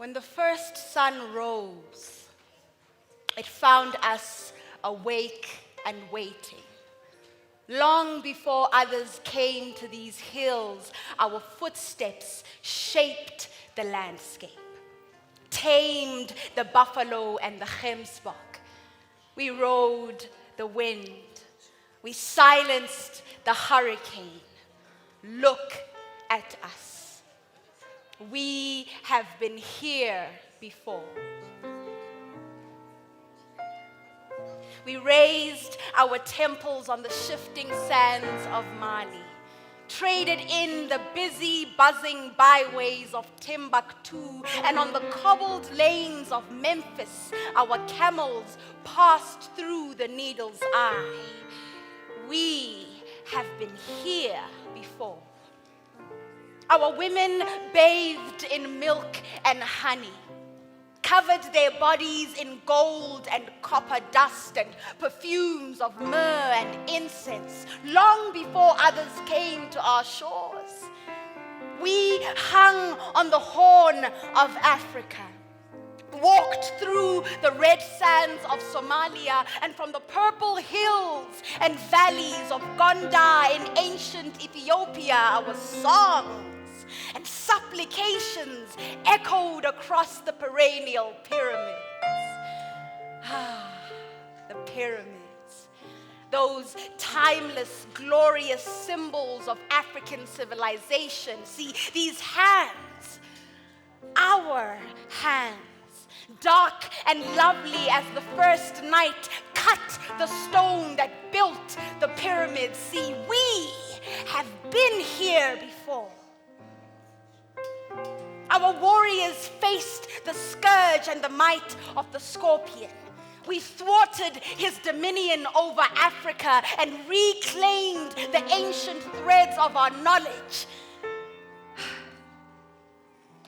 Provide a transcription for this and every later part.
When the first sun rose, it found us awake and waiting. Long before others came to these hills, our footsteps shaped the landscape, tamed the buffalo and the gemsbok. We rode the wind. We silenced the hurricane. Look at us. We have been here before. We raised our temples on the shifting sands of Mali, traded in the busy, buzzing byways of Timbuktu, and on the cobbled lanes of Memphis, our camels passed through the needle's eye. We have been here before. Our women bathed in milk and honey, covered their bodies in gold and copper dust and perfumes of myrrh and incense, long before others came to our shores. We hung on the Horn of Africa, walked through the red sands of Somalia, and from the purple hills and valleys of Gondar in ancient Ethiopia, our songs and supplications echoed across the perennial pyramids. The pyramids, those timeless, glorious symbols of African civilization. See, these hands, our hands, dark and lovely as the first night cut the stone that built the pyramids. See, we have been here before. Our warriors faced the scourge and the might of the scorpion. We thwarted his dominion over Africa and reclaimed the ancient threads of our knowledge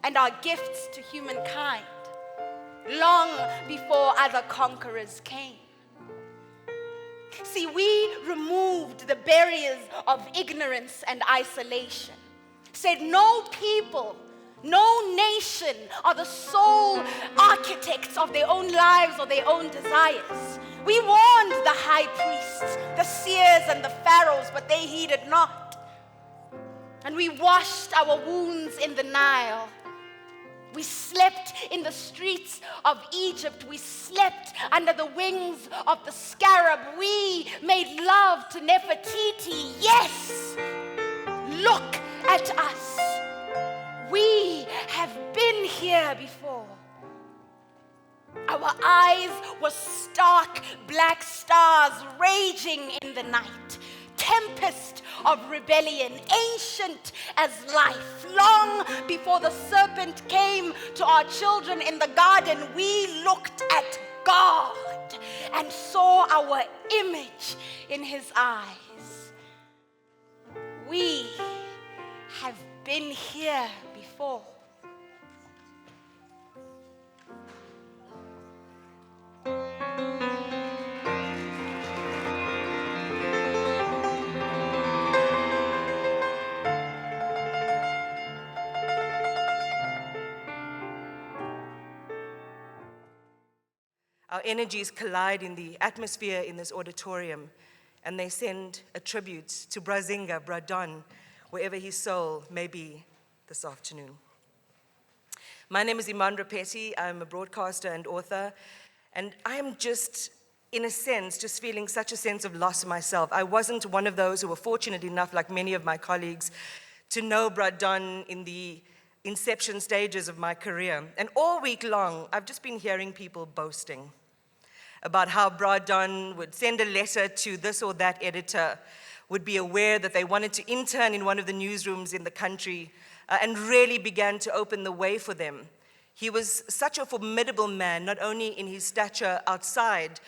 and our gifts to humankind, long before other conquerors came. See, we removed the barriers of ignorance and isolation, said no people, no nation are the sole architects of their own lives or their own desires. We warned the high priests, the seers and the pharaohs, but they heeded not. And we washed our wounds in the Nile. We slept in the streets of Egypt. We slept under the wings of the scarab. We made love to Nefertiti. Yes, look at us. We have been here before. Our eyes were stark black stars raging in the night, tempest of rebellion, ancient as life. Long before the serpent came to our children in the garden, we looked at God and saw our image in his eyes. We have been here before. Our energies collide in the atmosphere in this auditorium, and they send a tribute to Brazinga, Bradon, wherever his soul may be this afternoon. My name is Iman Rapetti. I'm a broadcaster and author, and I am just, in a sense, just feeling such a sense of loss myself. I wasn't one of those who were fortunate enough, like many of my colleagues, to know Bradon in the inception stages of my career. And all week long, I've just been hearing people boasting about how Bradon would send a letter to this or that editor, would be aware that they wanted to intern in one of the newsrooms in the country, and really began to open the way for them. He was such a formidable man, not only in his stature outside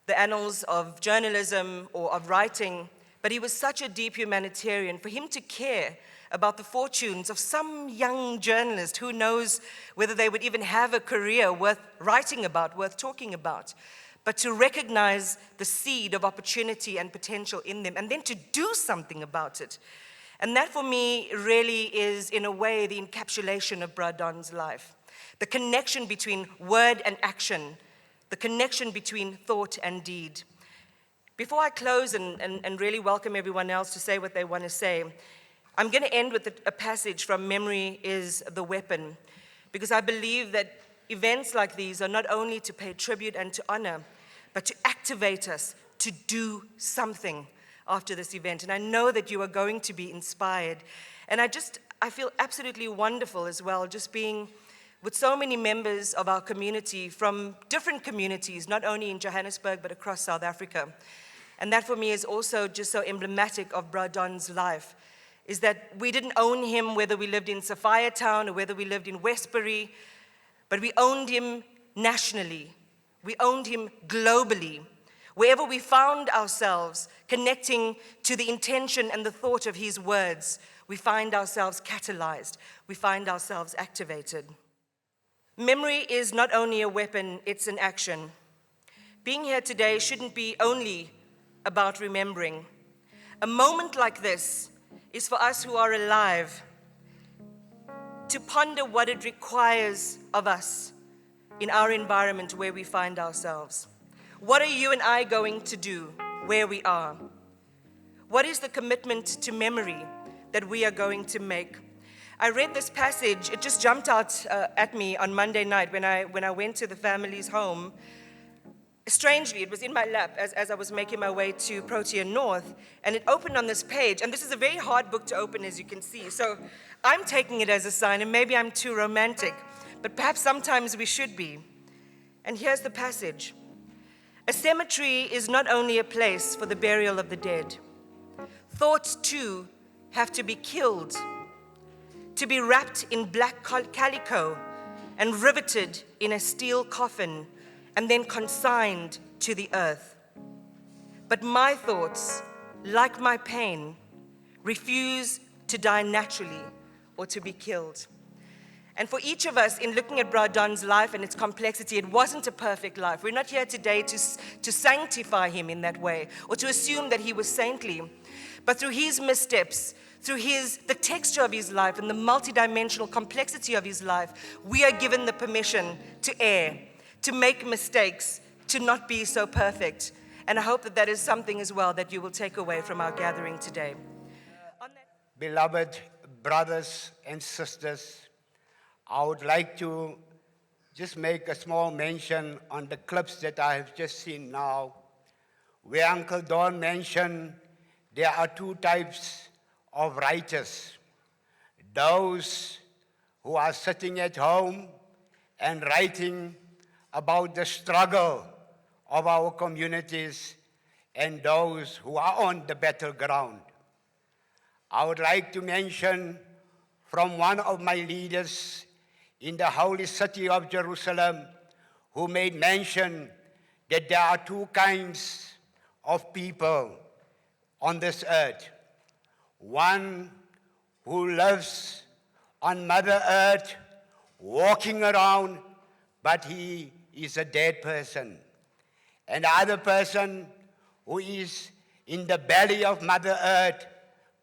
the annals of journalism or of writing, but he was such a deep humanitarian. For him to care about the fortunes of some young journalist, who knows whether they would even have a career worth writing about, worth talking about, but to recognize the seed of opportunity and potential in them, and then to do something about it. And that for me really is, in a way, the encapsulation of Bradon's life. the connection between word and action, the connection between thought and deed. Before I close and really welcome everyone else to say what they want to say, I'm going to end with a passage from Memory is the Weapon, because I believe that events like these are not only to pay tribute and to honor, but to activate us to do something after this event. And I know that you are going to be inspired. And I feel absolutely wonderful as well, just being with so many members of our community from different communities, not only in Johannesburg, but across South Africa. And that for me is also just so emblematic of Bra Don's life, is that we didn't own him whether we lived in Sophiatown or whether we lived in Westbury, but we owned him nationally. We owned him globally. Wherever we found ourselves connecting to the intention and the thought of his words, we find ourselves catalyzed. We find ourselves activated. Memory is not only a weapon, it's an action. Being here today shouldn't be only about remembering. A moment like this is for us who are alive to ponder what it requires of us in our environment where we find ourselves. What are you and I going to do where we are? What is the commitment to memory that we are going to make? I read this passage, it just jumped out at me on Monday night when I went to the family's home. Strangely, it was in my lap as I was making my way to Protea North, and it opened on this page, and this is a very hard book to open, as you can see, so I'm taking it as a sign, and maybe I'm too romantic, but perhaps sometimes we should be. And here's the passage. A cemetery is not only a place for the burial of the dead. Thoughts, too, have to be killed, to be wrapped in black calico and riveted in a steel coffin and then consigned to the earth. But my thoughts, like my pain, refuse to die naturally or to be killed. And for each of us, in looking at Bra Don's life and its complexity, it wasn't a perfect life. We're not here today to sanctify him in that way or to assume that he was saintly. But through his missteps, through the texture of his life and the multidimensional complexity of his life, we are given the permission to err, to make mistakes, to not be so perfect. And I hope that that is something as well that you will take away from our gathering today. Beloved brothers and sisters, I would like to just make a small mention on the clips that I have just seen now, where Uncle Don mentioned there are two types of writers. Those who are sitting at home and writing about the struggle of our communities and those who are on the battleground. I would like to mention from one of my leaders in the holy city of Jerusalem who made mention that there are two kinds of people on this earth. One who lives on Mother Earth, walking around, but he is a dead person. And the other person who is in the belly of Mother Earth,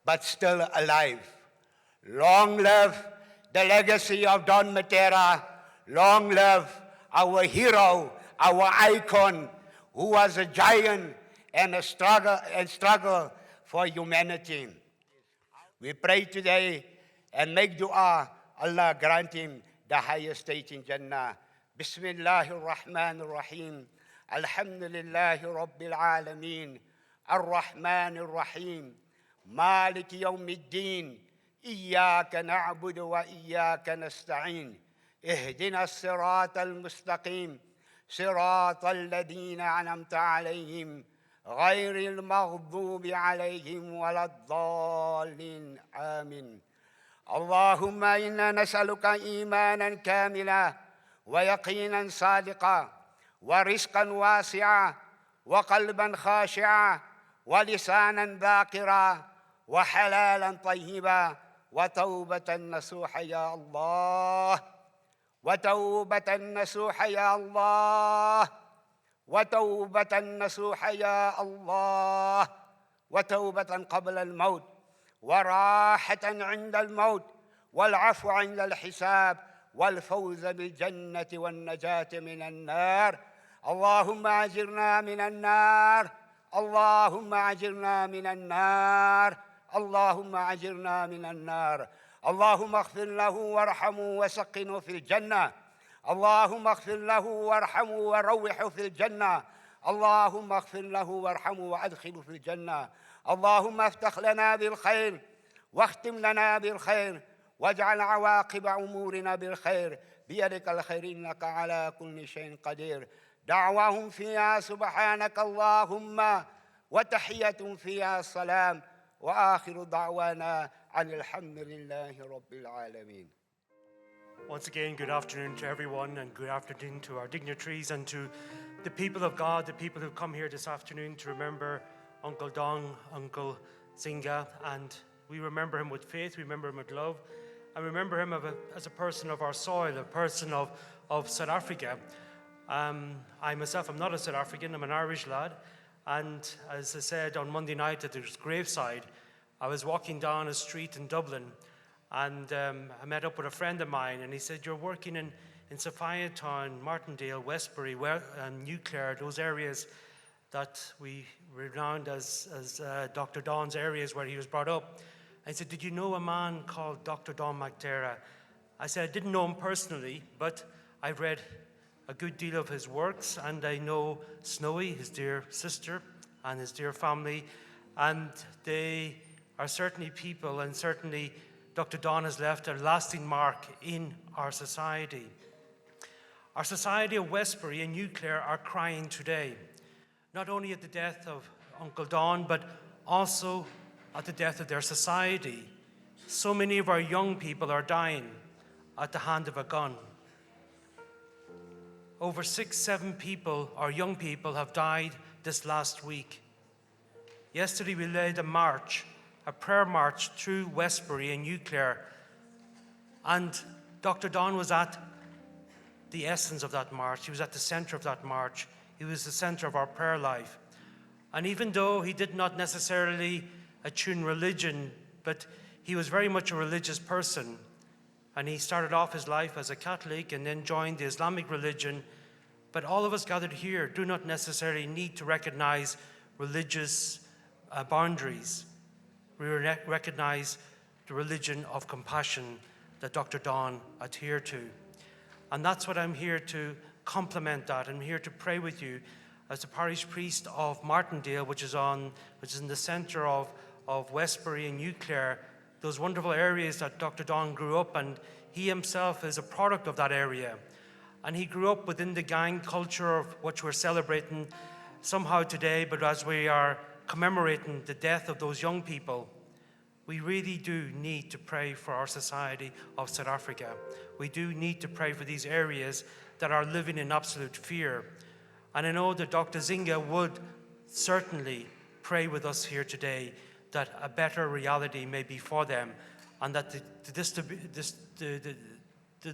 but still alive. Long live the legacy of Don Mattera. Long live our hero, our icon, who was a giant and a struggle for humanity. We pray today and make dua, Allah grant him the highest state in Jannah. Bismillahir Rahmanir Rahim. Alhamdulillahi Rabbil Alameen. Ar-Rahmanir Rahim. Malik Yawmiddin. إياك نعبد وإياك نستعين اهدنا الصراط المستقيم صراط الذين أنعمت عليهم غير المغضوب عليهم ولا الضالين آمين اللهم إنا نسألك إيمانا كاملا ويقينا صادقا ورزقا واسعا وقلبا خاشعا ولسانا ذاكرا وحلالا طيبا وتوبة نصوحا يا الله وتوبة نصوحا يا الله وتوبة نصوحا يا الله وتوبة قبل الموت وراحة عند الموت والعفو عند الحساب والفوز بالجنة والنجاة من النار. اللهم أجرنا من النار، اللهم أجرنا من النار، اللهم أجرنا من النار. اللهم اغفر له وارحمه وسقنه في الجنة. اللهم اغفر له وارحمه وروحه في الجنة. اللهم اغفر له وارحمه وادخله في الجنة. اللهم افتح لنا بالخير واختم لنا بالخير واجعل عواقب أمورنا بالخير، بيدك الخير إنك على كل شيء قدير. دعواهم فيها سبحانك اللهم وتحية فيها سلام، وآخر دعوانا عن الحمد لله رب العالمين. Once again, good afternoon to everyone, and good afternoon to our dignitaries and to the people of God, the people who've come here this afternoon to remember Uncle Don, Uncle Zinga, and we remember him with faith, we remember him with love, and remember him as a person of our soil, a person of South Africa. I myself am not a South African, I'm an Irish lad, and as I said on Monday night at his graveside, I was walking down a street in Dublin, and I met up with a friend of mine, and he said, "You're working in Sophia Town, Martindale, Westbury, and Nuclear, those areas that we renowned as Dr. Don's areas where he was brought up." I said, "Did you know a man called Dr. Don Mattera?" I said, "I didn't know him personally, but I've read a good deal of his works, and I know Snowy, his dear sister, and his dear family, and they are certainly people, and certainly Dr. Don has left a lasting mark in our society." Our society of Westbury and Nuclear are crying today, not only at the death of Uncle Don, but also at the death of their society. So many of our young people are dying at the hand of a gun. Over 6-7 people, our young people, have died this last week. Yesterday we led a march, a prayer march through Westbury and Nuclear, and Dr. Don was at the essence of that march. He was at the center of that march. He was the center of our prayer life. And even though he did not necessarily attune religion, but he was very much a religious person, and he started off his life as a Catholic and then joined the Islamic religion. But all of us gathered here do not necessarily need to recognize religious boundaries. We recognize the religion of compassion that Dr. Don adhered to. And that's what I'm here to complement that. I'm here to pray with you as the parish priest of Martindale, which is in the center of Westbury and Nuclear, those wonderful areas that Dr. Don grew up, and he himself is a product of that area. And he grew up within the gang culture of which we're celebrating somehow today, but as we are commemorating the death of those young people, we really do need to pray for our society of South Africa. We do need to pray for these areas that are living in absolute fear. And I know that Dr. Zinga would certainly pray with us here today that a better reality may be for them, and that the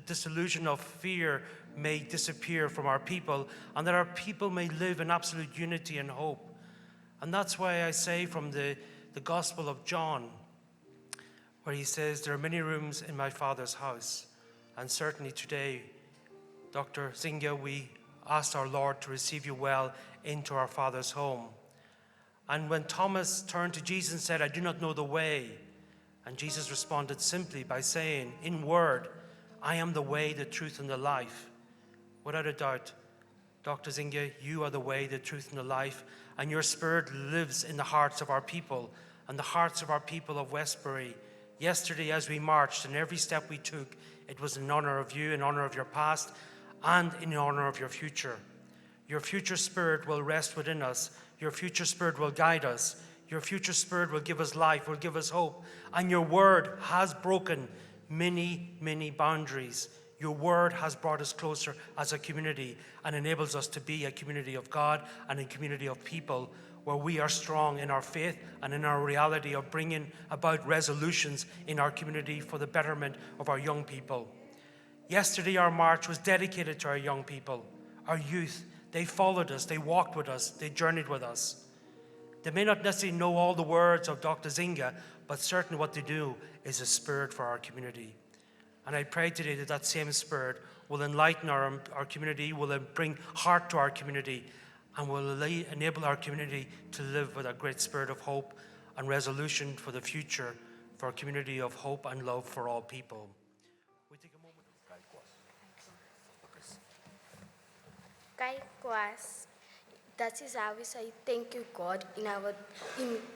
disillusion of fear may disappear from our people, and that our people may live in absolute unity and hope. And that's why I say from the Gospel of John, where he says, "There are many rooms in my Father's house." And certainly today, Dr. Zinga, we asked our Lord to receive you well into our Father's home. And when Thomas turned to Jesus and said, "I do not know the way," and Jesus responded simply by saying, in word, "I am the way, the truth, and the life." Without a doubt, Dr. Zinga, you are the way, the truth, and the life, and your spirit lives in the hearts of our people and the hearts of our people of Westbury. Yesterday, as we marched, and every step we took, it was in honor of you, in honor of your past, and in honor of your future. Your future spirit will rest within us. Your future spirit will guide us. Your future spirit will give us life, will give us hope. And your word has broken many, many boundaries. Your word has brought us closer as a community and enables us to be a community of God and a community of people where we are strong in our faith and in our reality of bringing about resolutions in our community for the betterment of our young people. Yesterday, our march was dedicated to our young people, our youth. They followed us, they walked with us, they journeyed with us. They may not necessarily know all the words of Dr. Zinga, but certainly what they do is a spirit for our community. And I pray today that that same spirit will enlighten our community, will bring heart to our community, and will enable our community to live with a great spirit of hope and resolution for the future, for a community of hope and love for all people. We take a moment of Kaikwas. That is how we say thank you, God, in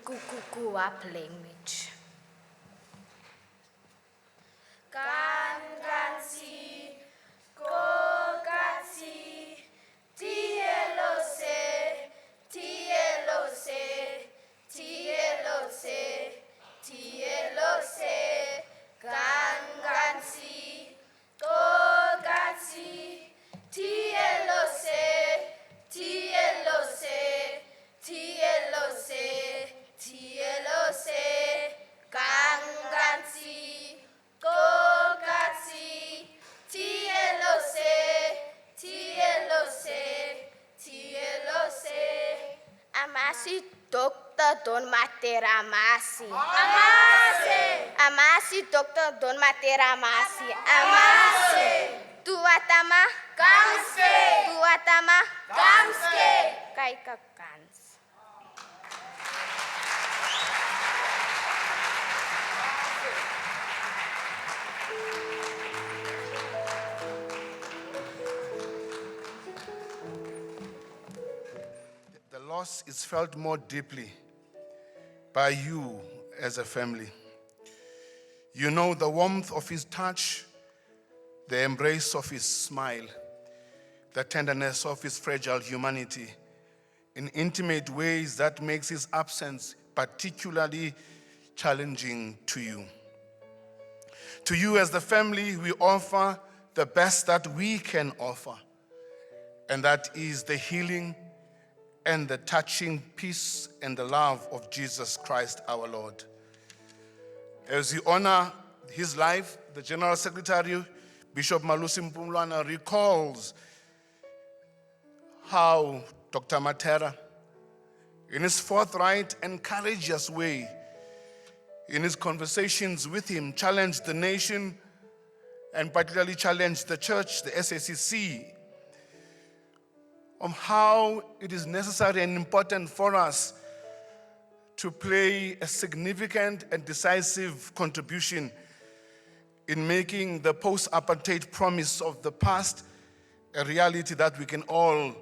Kukukuwap language. Kangansi, Kokatsi, Tielose, Tielose, Tielose, Tielose, Kangansi, Kokatsi, Tielose, Tielose, Tielose, Tielose, Kangansi, Kokatsi, Tielose, Tielose, Tielose. Amasi Dr. Don Mattera Amasi. Amasi. Amasi Dr. Don Mattera Amasi. Amasi. Tuatama. Kamske. Tuatama. Kamske. Kaika kans. The loss is felt more deeply by you as a family. You know the warmth of his touch, the embrace of his smile, the tenderness of his fragile humanity in intimate ways that makes his absence particularly challenging to you. To you as the family, we offer the best that we can offer, and that is the healing and the touching peace and the love of Jesus Christ our Lord. As we honor his life, the General Secretary, Bishop Malusi Mpumlwana, recalls how Dr. Mattera, in his forthright and courageous way, in his conversations with him, challenged the nation and particularly challenged the church, the SACC, on how it is necessary and important for us to play a significant and decisive contribution in making the post-apartheid promise of the past a reality that we can all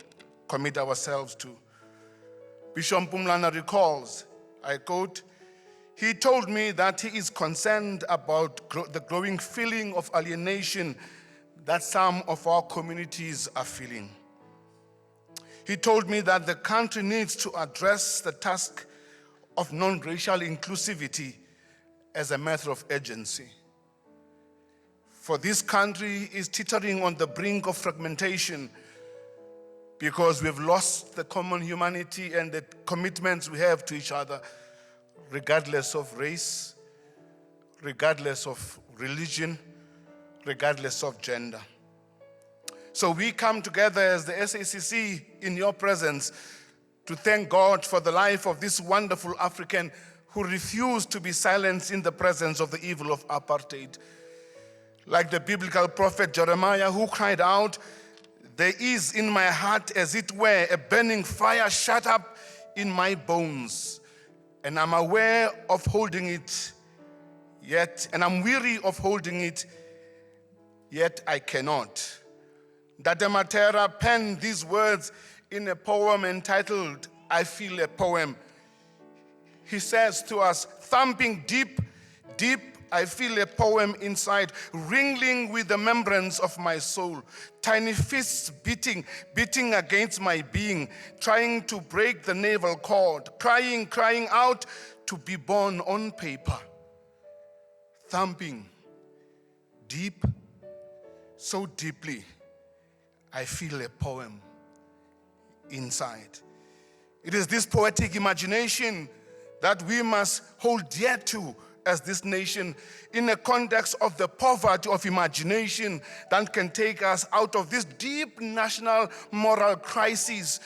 commit ourselves to. Bishop Mpumlwana recalls, I quote, "He told me that he is concerned about the growing feeling of alienation that some of our communities are feeling. He told me that the country needs to address the task of non-racial inclusivity as a matter of urgency. For this country is teetering on the brink of fragmentation because we've lost the common humanity and the commitments we have to each other, regardless of race, regardless of religion, regardless of gender. So we come together as the SACC in your presence to thank God for the life of this wonderful African who refused to be silenced in the presence of the evil of apartheid. Like the biblical prophet Jeremiah, who cried out, "There is in my heart, as it were, a burning fire shut up in my bones, and I'm aware of holding it, and I'm weary of holding it, yet I cannot." Dr. Mattera penned these words in a poem entitled, "I Feel a Poem." He says to us, "Thumping deep, deep, I feel a poem inside, ringing with the membranes of my soul. Tiny fists beating against my being, trying to break the navel cord, crying out to be born on paper. Thumping deep, so deeply, I feel a poem inside." It is this poetic imagination that we must hold dear to as this nation in a context of the poverty of imagination that can take us out of this deep national moral crisis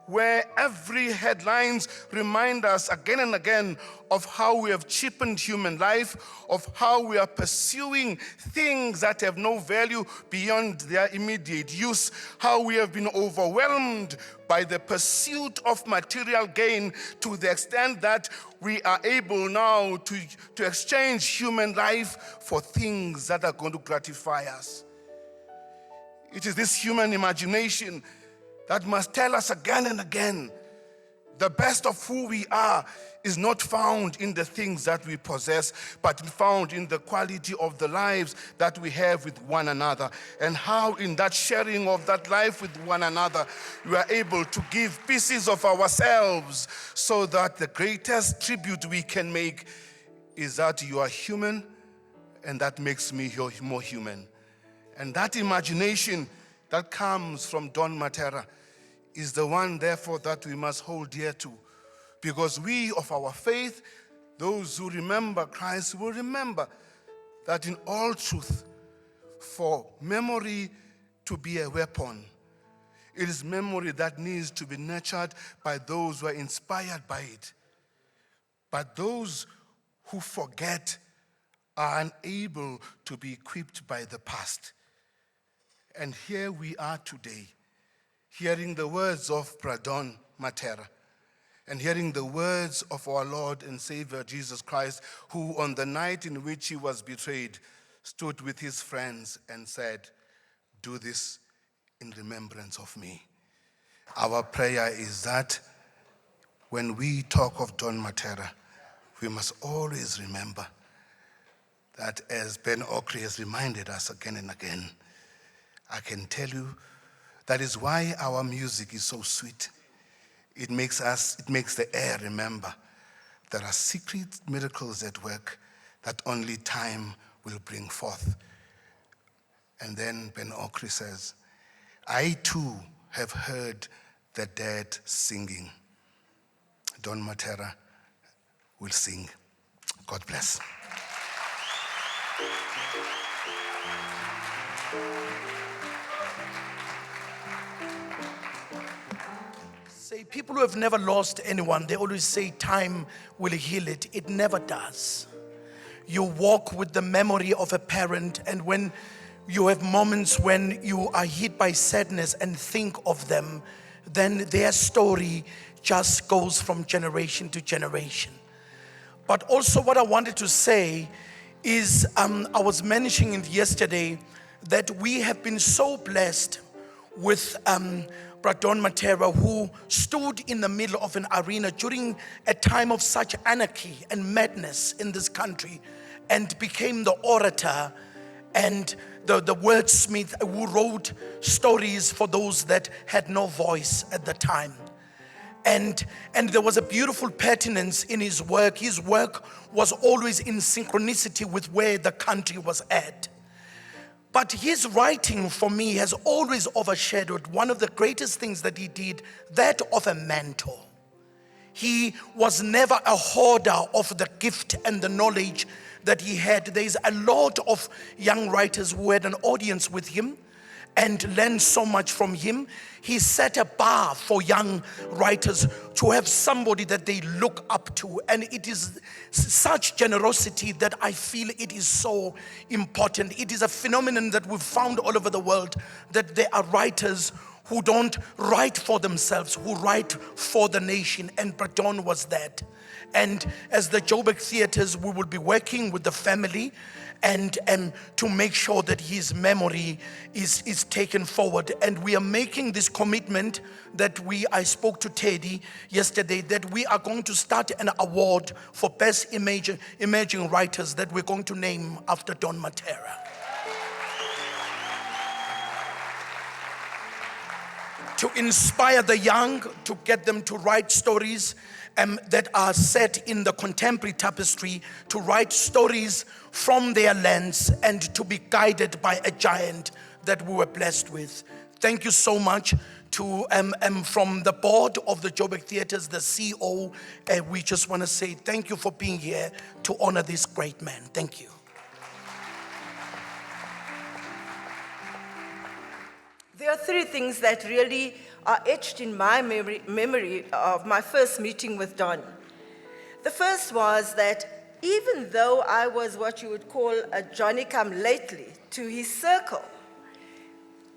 where every headlines remind us again and again of how we have cheapened human life, of how we are pursuing things that have no value beyond their immediate use, how we have been overwhelmed by the pursuit of material gain to the extent that we are able now to exchange human life for things that are going to gratify us. It is this human imagination that must tell us again and again, the best of who we are is not found in the things that we possess, but found in the quality of the lives that we have with one another, and how in that sharing of that life with one another, we are able to give pieces of ourselves, so that the greatest tribute we can make is that you are human, and that makes me more human. And that imagination that comes from Don Mattera is the one, therefore, that we must hold dear to. Because we of our faith, those who remember Christ, will remember that in all truth, for memory to be a weapon, it is memory that needs to be nurtured by those who are inspired by it. But those who forget are unable to be equipped by the past. And here we are today, hearing the words of Don Mattera, and hearing the words of our Lord and Savior Jesus Christ, who on the night in which he was betrayed, stood with his friends and said, "Do this in remembrance of me." Our prayer is that when we talk of Don Mattera, we must always remember that, as Ben Okri has reminded us again and again, I can tell you that is why our music is so sweet. It makes the air remember there are secret miracles at work that only time will bring forth. And then Ben Okri says, "I too have heard the dead singing." Don Mattera will sing. God bless. Say, people who have never lost anyone, they always say time will heal it. It never does. You walk with the memory of a parent, and when you have moments when you are hit by sadness and think of them, then their story just goes from generation to generation. But also what I wanted to say is, I was mentioning it yesterday, that we have been so blessed with Don Mattera, who stood in the middle of an arena during a time of such anarchy and madness in this country, and became the orator and the wordsmith who wrote stories for those that had no voice at the time. And there was a beautiful pertinence in his work. His work was always in synchronicity with where the country was at. But his writing, for me, has always overshadowed one of the greatest things that he did, that of a mentor. He was never a hoarder of the gift and the knowledge that he had. There's a lot of young writers who had an audience with him and learned so much from him. He set a bar for young writers to have somebody that they look up to. And it is such generosity that I feel it is so important. It is a phenomenon that we've found all over the world, that there are writers who don't write for themselves, who write for the nation. And Don was that. And as the Joburg Theatres, we will be working with the family and to make sure that his memory is taken forward. And we are making this commitment that I spoke to Teddy yesterday, that we are going to start an award for best emerging writers that we're going to name after Don Mattera. To inspire the young, to get them to write stories that are set in the contemporary tapestry, to write stories from their lens, and to be guided by a giant that we were blessed with. Thank you so much to from the board of the Joburg Theatres, the CEO. We just want to say thank you for being here to honor this great man. Thank you. There are three things that really are etched in my memory of my first meeting with Don. The first was that even though I was what you would call a Johnny-come-lately to his circle,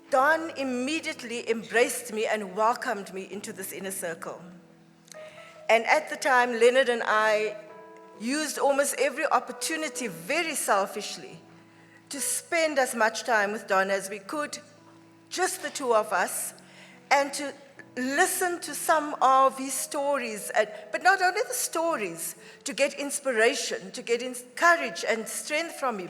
Don immediately embraced me and welcomed me into this inner circle. And at the time, Leonard and I used almost every opportunity very selfishly to spend as much time with Don as we could, just the two of us, and to listen to some of his stories, but not only the stories, to get inspiration, to get courage and strength from him.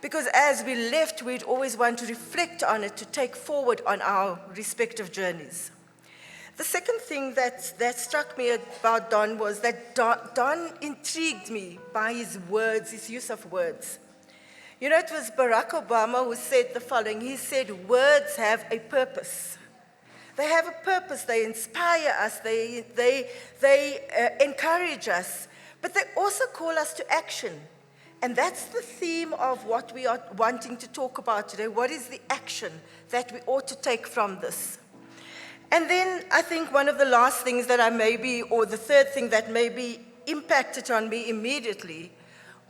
Because as we left, we'd always want to reflect on it, to take forward on our respective journeys. The second thing that struck me about Don was that Don intrigued me by his words, his use of words. You know, it was Barack Obama who said the following. He said, words have a purpose. They have a purpose. They inspire us. They encourage us. But they also call us to action. And that's the theme of what we are wanting to talk about today. What is the action that we ought to take from this? And then I think one of the last things that the third thing that maybe impacted on me immediately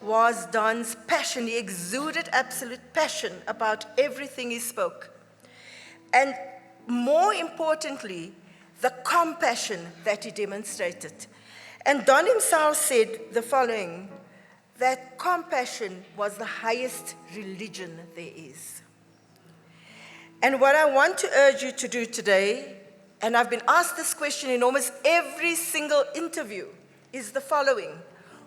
was Don's passion. He exuded absolute passion about everything he spoke. And more importantly, the compassion that he demonstrated. And Don himself said the following, that compassion was the highest religion there is. And what I want to urge you to do today, and I've been asked this question in almost every single interview, is the following.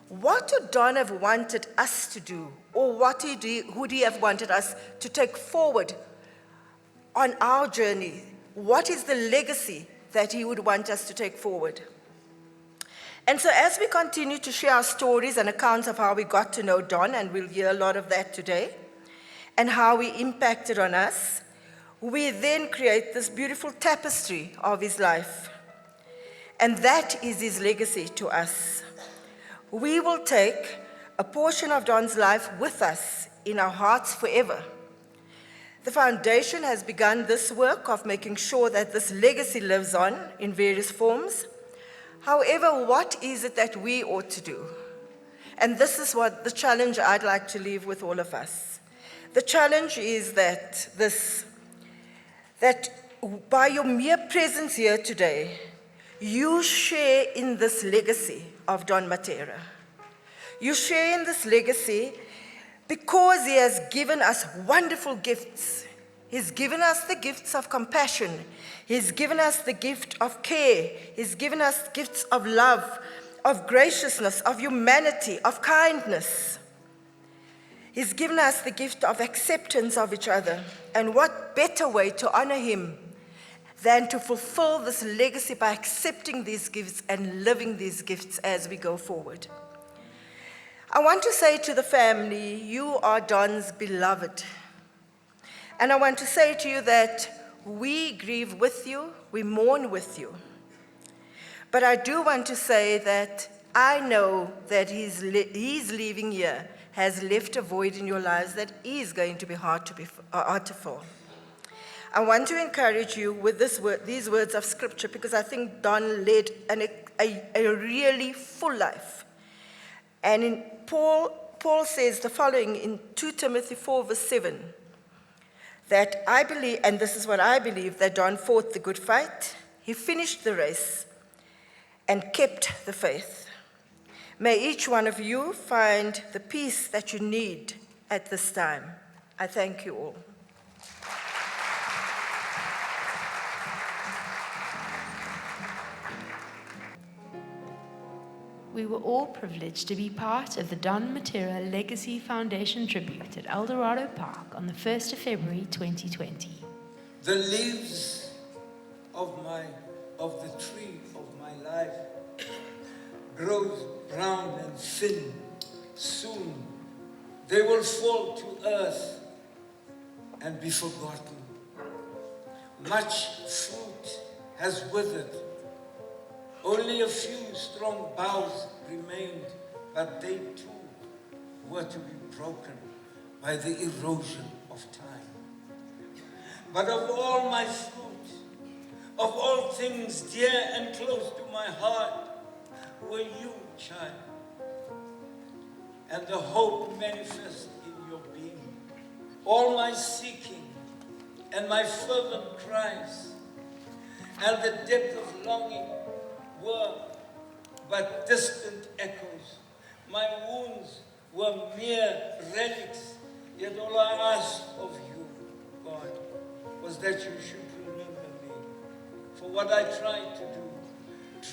What would Don have wanted us to do, or what would he have wanted us to take forward on our journey? What is the legacy that he would want us to take forward? And so as we continue to share our stories and accounts of how we got to know Don, and we'll hear a lot of that today, and how he impacted on us, we then create this beautiful tapestry of his life. And that is his legacy to us. We will take a portion of Don's life with us in our hearts forever. The foundation has begun this work of making sure that this legacy lives on in various forms. However, what is it that we ought to do? And this is what the challenge I'd like to leave with all of us. The challenge is that by your mere presence here today, you share in this legacy of Don Mattera. You share in this legacy because he has given us wonderful gifts. He's given us the gifts of compassion. He's given us the gift of care. He's given us gifts of love, of graciousness, of humanity, of kindness. He's given us the gift of acceptance of each other. And what better way to honor him than to fulfill this legacy by accepting these gifts and living these gifts as we go forward. I want to say to the family, you are Don's beloved. And I want to say to you that we grieve with you, we mourn with you. But I do want to say that I know that his leaving here has left a void in your lives that is going to be hard to fill. I want to encourage you with these words of scripture, because I think Don led a really full life. And Paul says the following in 2 Timothy 4 verse 7, that I believe, and this is what I believe, that Don fought the good fight, he finished the race, and kept the faith. May each one of you find the peace that you need at this time. I thank you all. We were all privileged to be part of the Don Mattera Legacy Foundation tribute at Eldorado Park on the 1st of February 2020. The leaves of the tree of my life grows brown and thin. Soon they will fall to earth and be forgotten. Much fruit has withered. Only a few strong boughs remained, but they too were to be broken by the erosion of time. But of all my fruit, of all things dear and close to my heart were you, child, and the hope manifest in your being. All my seeking and my fervent cries and the depth of longing were but distant echoes. My wounds were mere relics, yet all I asked of you, God, was that you should remember me for what I tried to do,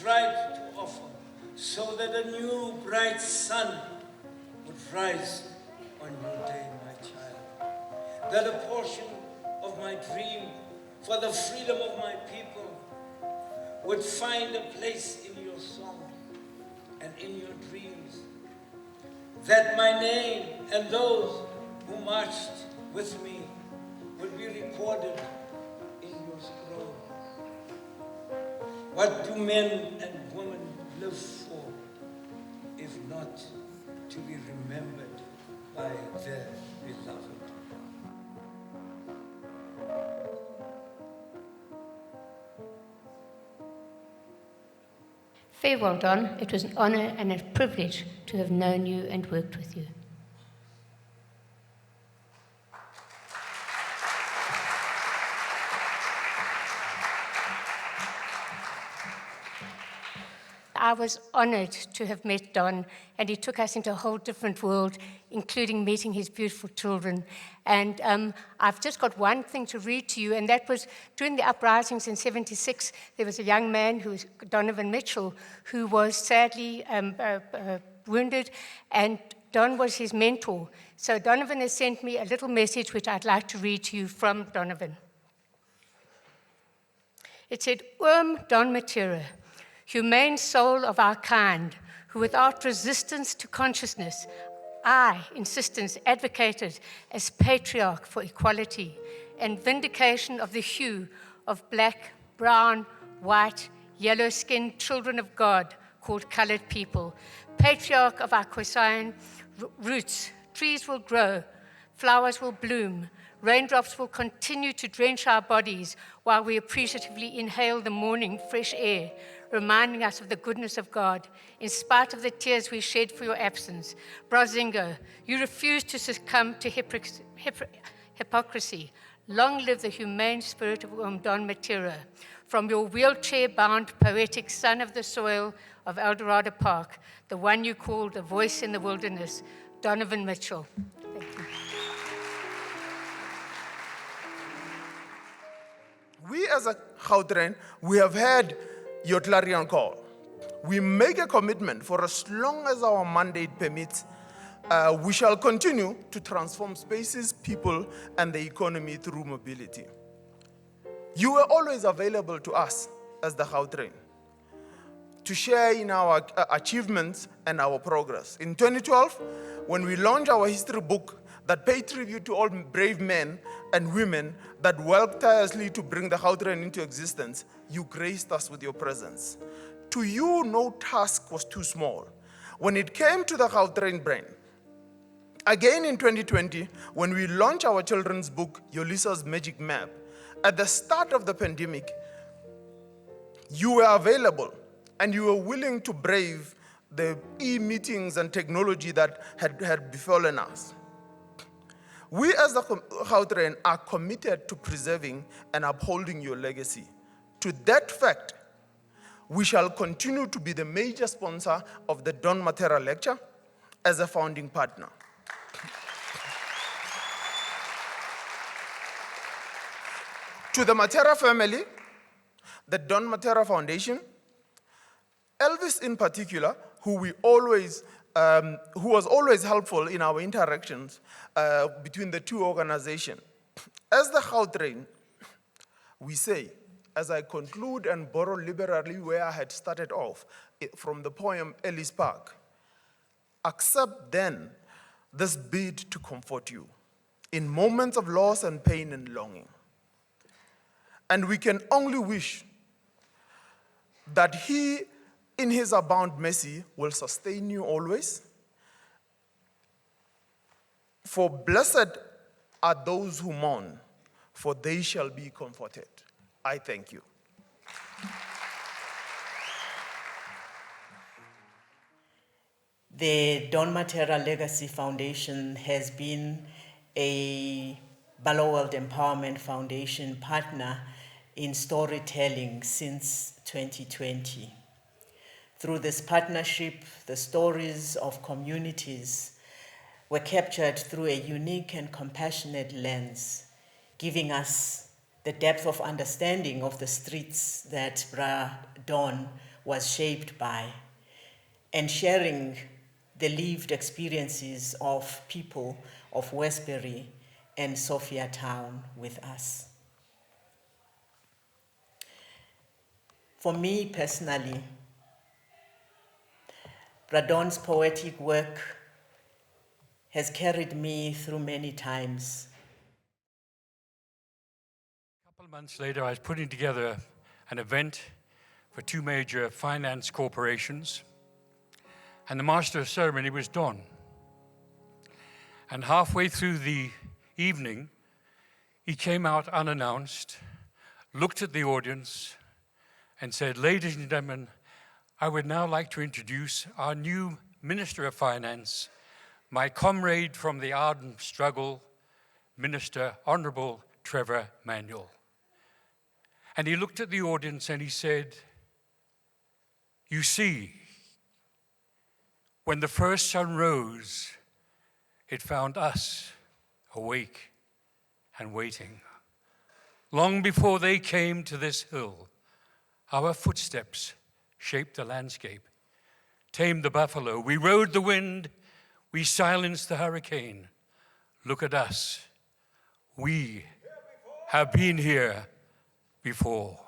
tried to offer, so that a new bright sun would rise on your day, my child. That a portion of my dream for the freedom of my people would find a place in your song and in your dreams. That my name and those who marched with me would be recorded in your scroll. What do men and women live for, if not to be remembered by their beloved? Farewell, Don. It was an honor and a privilege to have known you and worked with you. I was honored to have met Don, and he took us into a whole different world, including meeting his beautiful children. And I've just got one thing to read to you, and that was during the uprisings in '76, there was a young man who was Donovan Mitchell, who was sadly wounded, and Don was his mentor. So Donovan has sent me a little message which I'd like to read to you from Donovan. It said, Don Mattera, humane soul of our kind, who without resistance to consciousness, insistence, advocated as patriarch for equality and vindication of the hue of black, brown, white, yellow-skinned children of God called colored people, patriarch of our Khoisan roots. Trees will grow, flowers will bloom, raindrops will continue to drench our bodies while we appreciatively inhale the morning fresh air, reminding us of the goodness of God, in spite of the tears we shed for your absence. Brazingo, you refuse to succumb to hypocrisy. Long live the humane spirit of Don Mattera. From your wheelchair-bound, poetic son of the soil of El Dorado Park, the one you called a voice in the wilderness, Donovan Mitchell. Thank you. We as a Gauteng, we have heard your clarion call. We make a commitment for as long as our mandate permits, we shall continue to transform spaces, people, and the economy through mobility. You were always available to us as the Gauteng to share in our achievements and our progress. In 2012, when we launched our history book that paid tribute to all brave men and women that worked tirelessly to bring the Gauteng into existence, you graced us with your presence. To you, no task was too small. When it came to the Gauteng brain, again in 2020, when we launched our children's book, Yolissa's Magic Map, at the start of the pandemic, you were available and you were willing to brave the e-meetings and technology that had befallen us. We as the Gauteng are committed to preserving and upholding your legacy. To that fact, we shall continue to be the major sponsor of the Don Mattera Lecture as a founding partner. To the Mattera family, the Don Mattera Foundation, Elvis in particular, who was always helpful in our interactions between the two organizations. As the Gauteng, we say, as I conclude and borrow liberally where I had started off from the poem Ellis Park, accept then this bid to comfort you in moments of loss and pain and longing. And we can only wish that he, in his abound mercy, will sustain you always. For blessed are those who mourn, for they shall be comforted. I thank you. The Don Mattera Legacy Foundation has been a Barloworld Empowerment Foundation partner in storytelling since 2020. Through this partnership, the stories of communities were captured through a unique and compassionate lens, giving us the depth of understanding of the streets that Bra Don was shaped by, and sharing the lived experiences of people of Westbury and Sophia Town with us. For me personally, Bra Don's poetic work has carried me through many times. A couple of months later, I was putting together an event for two major finance corporations, and the master of ceremony was Don. And halfway through the evening, he came out unannounced, looked at the audience, and said, "Ladies and gentlemen, I would now like to introduce our new Minister of Finance, my comrade from the ardent struggle, Minister Honorable Trevor Manuel." And he looked at the audience and he said, "You see, when the first sun rose, it found us awake and waiting. Long before they came to this hill, our footsteps shaped the landscape, tamed the buffalo. We rode the wind, we silenced the hurricane. Look at us. We have been here before."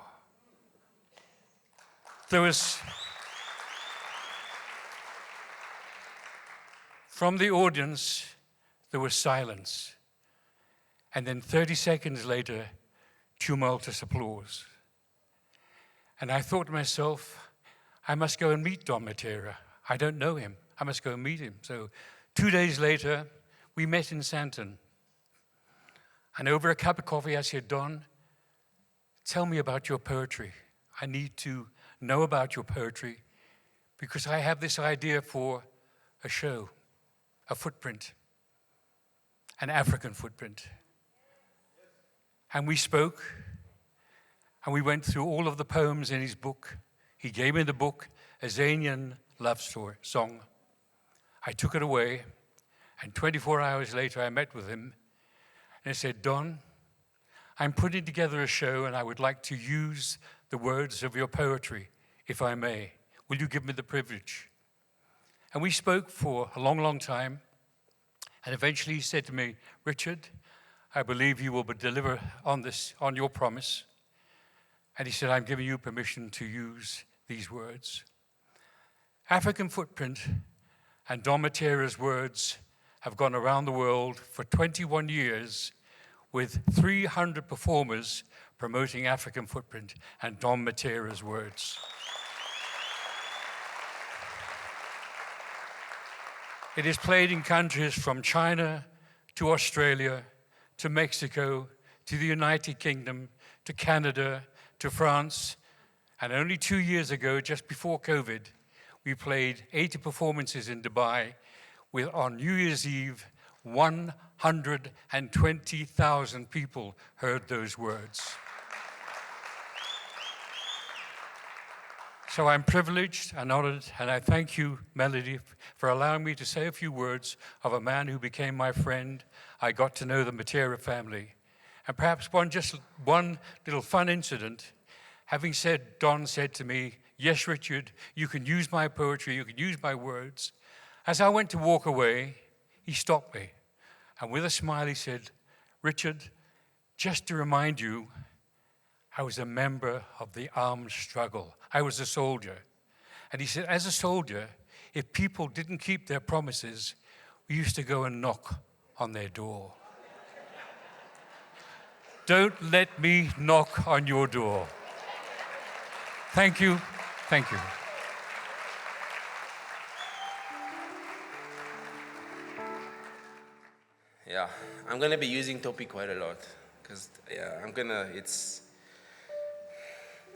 From the audience, there was silence. And then 30 seconds later, tumultuous applause. And I thought to myself, I must go and meet Don Mattera. I don't know him. I must go and meet him. So 2 days later, we met in Sandton. And over a cup of coffee, I said, "Don, tell me about your poetry. I need to know about your poetry because I have this idea for a show, a footprint, an African footprint." And we spoke, and we went through all of the poems in his book. He gave me the book, A Zanian Love Song. I took it away, and 24 hours later I met with him, and I said, "Don, I'm putting together a show, and I would like to use the words of your poetry, if I may. Will you give me the privilege?" And we spoke for a long, long time, and eventually he said to me, "Richard, I believe you will deliver on your promise." And he said, "I'm giving you permission to use these words." African Footprint and Don Mattera's words have gone around the world for 21 years with 300 performers promoting African Footprint and Don Mattera's words. It is played in countries from China to Australia, to Mexico, to the United Kingdom, to Canada, to France. And only 2 years ago, just before COVID, we played 80 performances in Dubai with, on New Year's Eve, 120,000 people heard those words. So I'm privileged and honored, and I thank you, Melody, for allowing me to say a few words of a man who became my friend. I got to know the Mattera family. And perhaps one little fun incident. Having said, Don said to me, "Yes, Richard, you can use my poetry, you can use my words." As I went to walk away, he stopped me. And with a smile, he said, "Richard, just to remind you, I was a member of the armed struggle. I was a soldier." And he said, as a soldier, if people didn't keep their promises, we used to go and knock on their door. Don't let me knock on your door. Thank you. Thank you. Yeah, I'm gonna be using Topi quite a lot because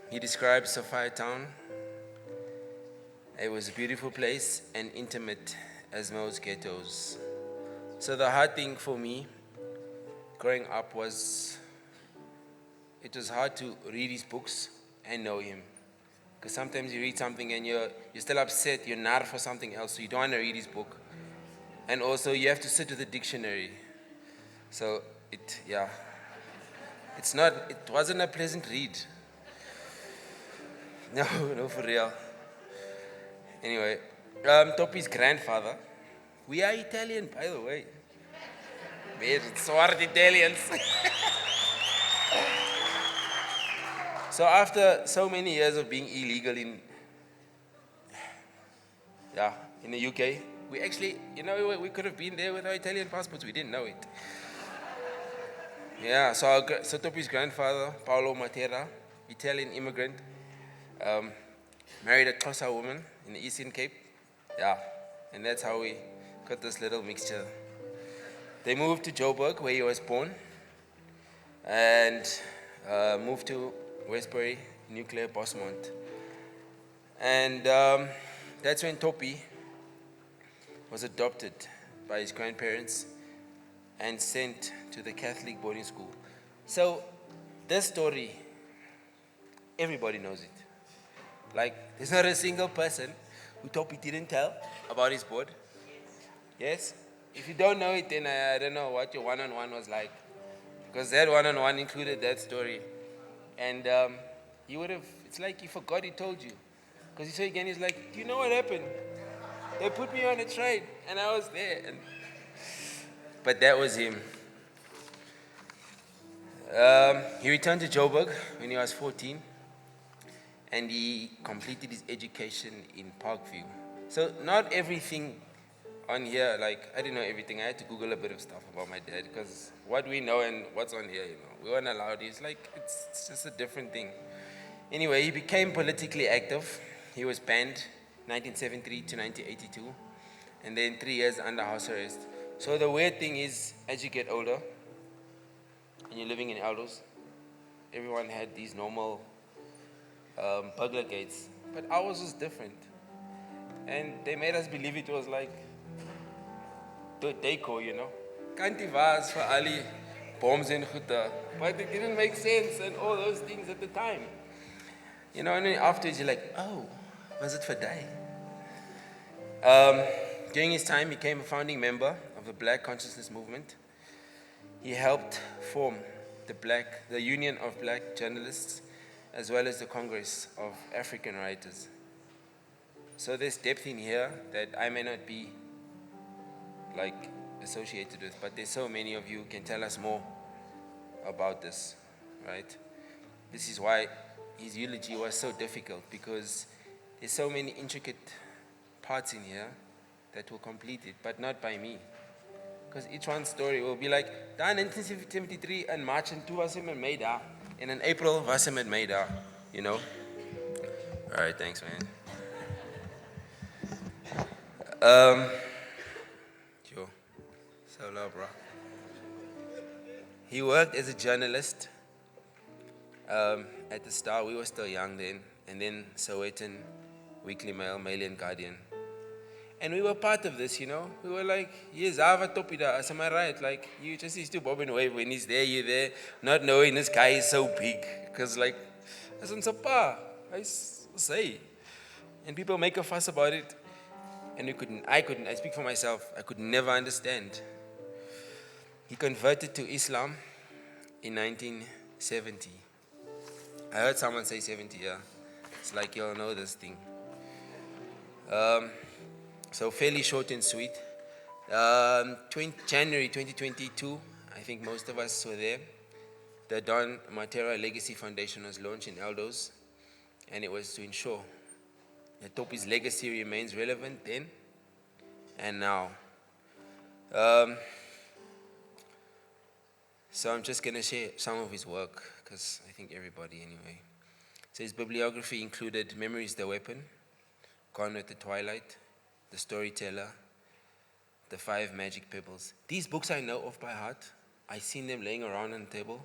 he describes Sophia Town It was a beautiful place and intimate as most ghettos. So the hard thing for me growing up was, it was hard to read his books and know him. Because sometimes you read something and you're still upset, you're nar for something else, so you don't want to read his book. And also you have to sit with the dictionary. So it wasn't a pleasant read. No, for real. Anyway, Topi's grandfather, we are Italian, by the way. We're swart Italians. So after so many years of being illegal in the UK, we actually, we could have been there with our Italian passports, we didn't know it. Yeah, so Topi's grandfather, Paolo Mattera, Italian immigrant, married a Xhosa woman in the Eastern Cape. Yeah, and that's how we got this little mixture. They moved to Joburg, where he was born, and moved to Westbury, Nuclear, Bosmont. And that's when Topi was adopted by his grandparents and sent to the Catholic boarding school. So this story, everybody knows it. Like, there's not a single person who Topi didn't tell about his board. Yes? If you don't know it, then I don't know what your one-on-one was like. Because that one-on-one included that story. And he would have, it's like he forgot he told you. Because he said again, he's like, do you know what happened? They put me on a train, and I was there. But that was him. He returned to Joburg when he was 14, and he completed his education in Parkview. So not everything on here, like, I didn't know everything. I had to Google a bit of stuff about my dad, because what we know and what's on here, we weren't allowed. It's like, it's just a different thing. Anyway, he became politically active. He was banned 1973 to 1982, and then 3 years under house arrest. So the weird thing is, as you get older, and you're living in Elders, everyone had these normal burglar gates, but ours was different. And they made us believe it was like deco, Kanti was for Ali, bombs and gutter, but it didn't make sense and all those things at the time. And then afterwards you're like, oh, was it for day? During his time, he became a founding member of the Black Consciousness Movement. He helped form the Union of Black Journalists, as well as the Congress of African Writers. So there's depth in here that I may not be associated with, but there's so many of you who can tell us more about this, right? This is why his eulogy was so difficult, because there's so many intricate parts in here that will complete it, but not by me. Because each one story will be like, in 1973 in March en toe was hy met my daar, en in April was hy met my daar, All right, thanks, man. So low, bro. He worked as a journalist at the Star. We were still young then, and then Sowetan, Weekly Mail, Mail and Guardian. And we were part of this, We were like, yes, I have a topida, am I right? Like, you just used to bob and wave when he's there, you're there, not knowing this guy is so big. Because, I said, I say. And people make a fuss about it. And I speak for myself, I could never understand. He converted to Islam in 1970. I heard someone say 70, yeah. It's like, you'll know this thing. So fairly short and sweet. January 2022, I think most of us were there. The Don Mattera Legacy Foundation was launched in Eldos, and it was to ensure that Topi's legacy remains relevant then and now. So I'm just going to share some of his work, because I think everybody anyway. So his bibliography included Memories the Weapon, Gone with the Twilight, The Storyteller, The 5 Magic Pebbles. These books I know off by heart. I've seen them laying around on the table,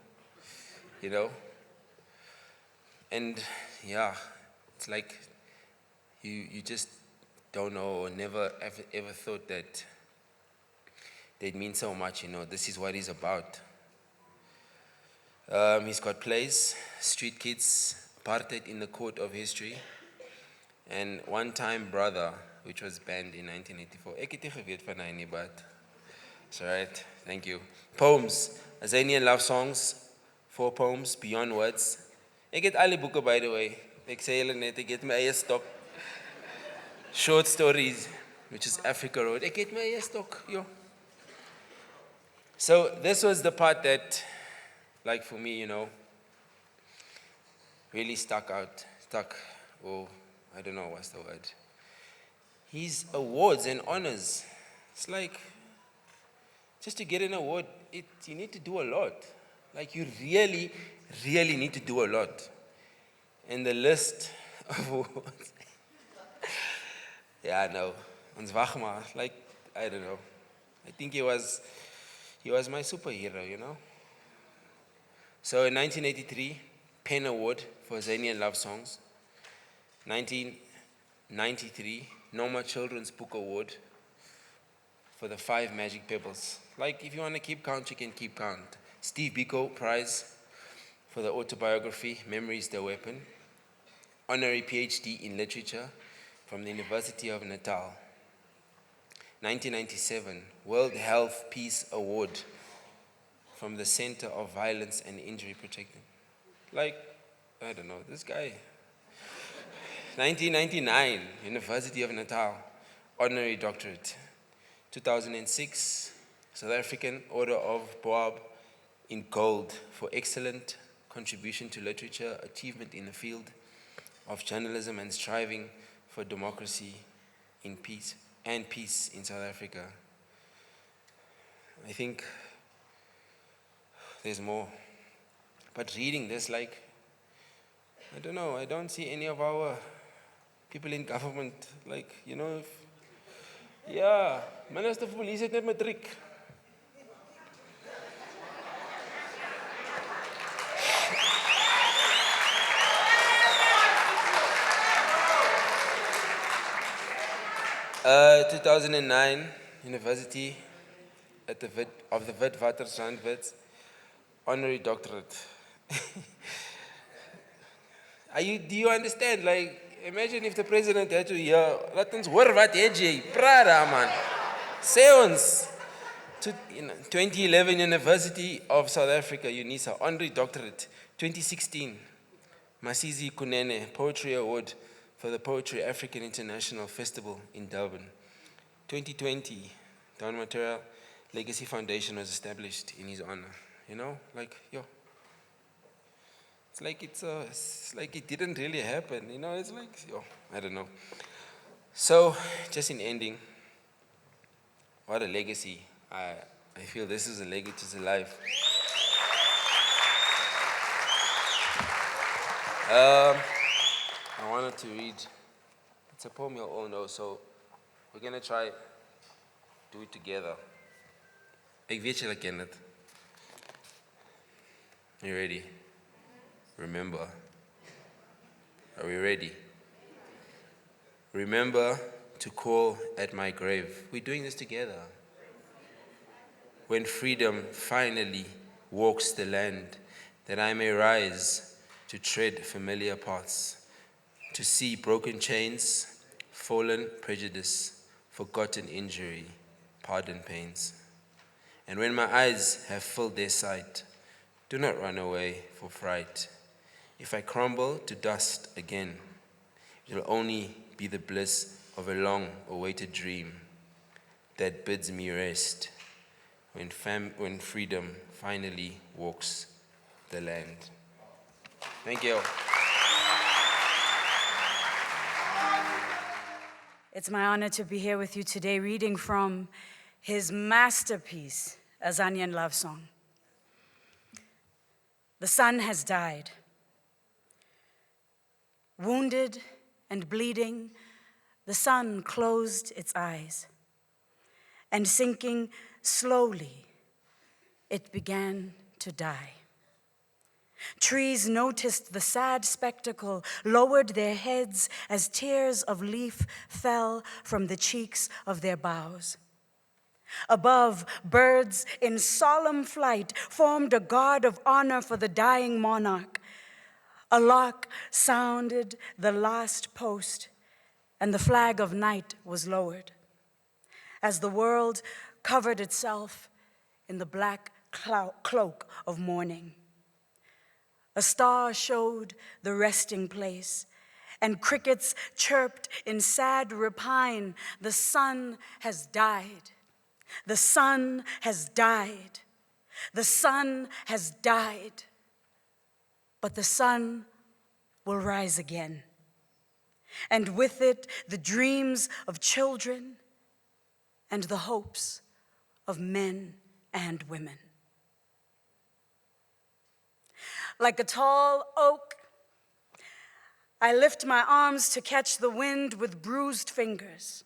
And yeah, it's like you just don't know or never ever thought that they'd mean so much, you know. This is what he's about. He's got plays, Street Kids, Apartheid in the Court of History, and One Time Brother, which was banned in 1984. Ek het nie geweet van hy nie, but it's all right. Thank you. Poems, Azanian love songs, 4 poems, Beyond Words. Ek het al die boeke, by the way. Ek sê julle net, ek het my eie stok. Short stories, which is Africa Road. Ek het my eie stok, yo. So this was the part that, like for me, you know, really stuck, or I don't know what's the word. His awards and honors, it's like, just to get an award, you need to do a lot. Like you really, really need to do a lot. And the list of awards, yeah, no, ons wag maar, like, I don't know. I think he was my superhero, you know. So in 1983, PEN Award for Azanian Love Songs. 1993, Noma Children's Book Award for the 5 Magic Pebbles. Like, if you want to keep count, you can keep count. Steve Biko Prize for the autobiography, Memories the Weapon. Honorary PhD in Literature from the University of Natal. 1997, World Health Peace Award from the Center of Violence and Injury Protection. Like, I don't know, this guy. 1999, University of Natal, Honorary Doctorate. 2006, South African Order of Boab in Gold for excellent contribution to literature, achievement in the field of journalism and striving for democracy in peace in South Africa. I think there's more. But reading this, like, I don't know, I don't see any of our people in government, like, you know, yeah, Minister of Police het net matriek. Uh, 2009, University of the Witwatersrand, honorary doctorate. Do you understand? Like, imagine if the president had to hear, laat ons hoor wat het jy, praat daar man. Sê ons. 2011, University of South Africa, UNISA, honorary doctorate. 2016, Masizi Kunene, Poetry Award for the Poetry African International Festival in Durban. 2020, Don Mattera Legacy Foundation was established in his honor. You know, like, yo. It's like it didn't really happen, you know, it's like, yo, I don't know. So, just in ending, what a legacy. I feel this is a legacy to life. I wanted to read, it's a poem you'll all know, so we're gonna try do it together. Ek weet julle ken dit. You ready? Remember. Are we ready? Remember to call at my grave. We're doing this together. When freedom finally walks the land, that I may rise to tread familiar paths, to see broken chains, fallen prejudice, forgotten injury, pardoned pains. And when my eyes have filled their sight, do not run away for fright. If I crumble to dust again, it will only be the bliss of a long-awaited dream that bids me rest when freedom finally walks the land. Thank you. It's my honor to be here with you today reading from his masterpiece, Azanian Love Song. The sun has died. Wounded and bleeding, the sun closed its eyes, and sinking slowly, it began to die. Trees noticed the sad spectacle, lowered their heads as tears of leaf fell from the cheeks of their boughs. Above, birds in solemn flight formed a guard of honor for the dying monarch. A lark sounded the last post, and the flag of night was lowered. As the world covered itself in the black cloak of mourning. A star showed the resting place, and crickets chirped in sad repine. The sun has died. The sun has died. The sun has died. But the sun will rise again. And with it, the dreams of children and the hopes of men and women. Like a tall oak, I lift my arms to catch the wind with bruised fingers.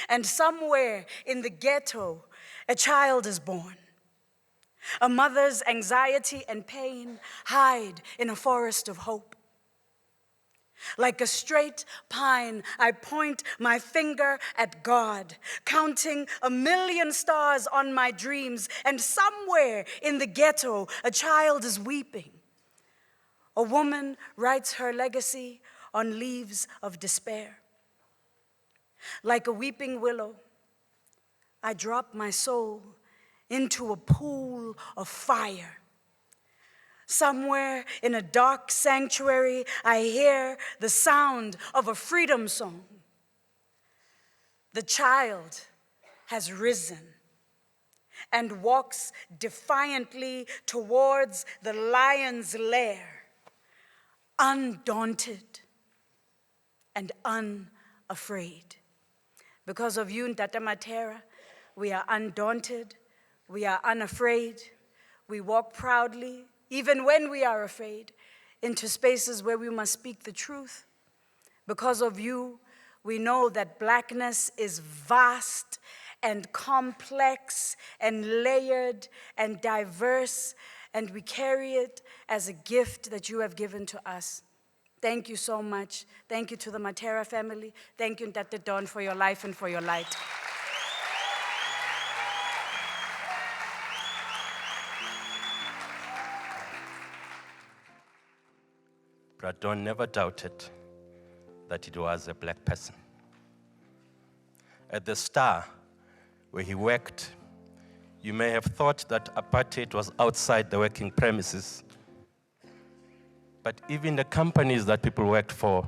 And somewhere in the ghetto, a child is born. A mother's anxiety and pain hide in a forest of hope. Like a straight pine, I point my finger at God, counting 1,000,000 stars on my dreams, and somewhere in the ghetto, a child is weeping. A woman writes her legacy on leaves of despair. Like a weeping willow, I drop my soul into a pool of fire. Somewhere in a dark sanctuary, I hear the sound of a freedom song. The child has risen and walks defiantly towards the lion's lair, undaunted and unafraid. Because of you, Ntata Mattera, we are undaunted, we are unafraid, we walk proudly, even when we are afraid, into spaces where we must speak the truth. Because of you, we know that blackness is vast and complex and layered and diverse, and we carry it as a gift that you have given to us. Thank you so much. Thank you to the Mattera family. Thank you, Ntate Dawn, for your life and for your light. Dawn never doubted that it was a black person. At the Star, where he worked, you may have thought that apartheid was outside the working premises. But even the companies that people worked for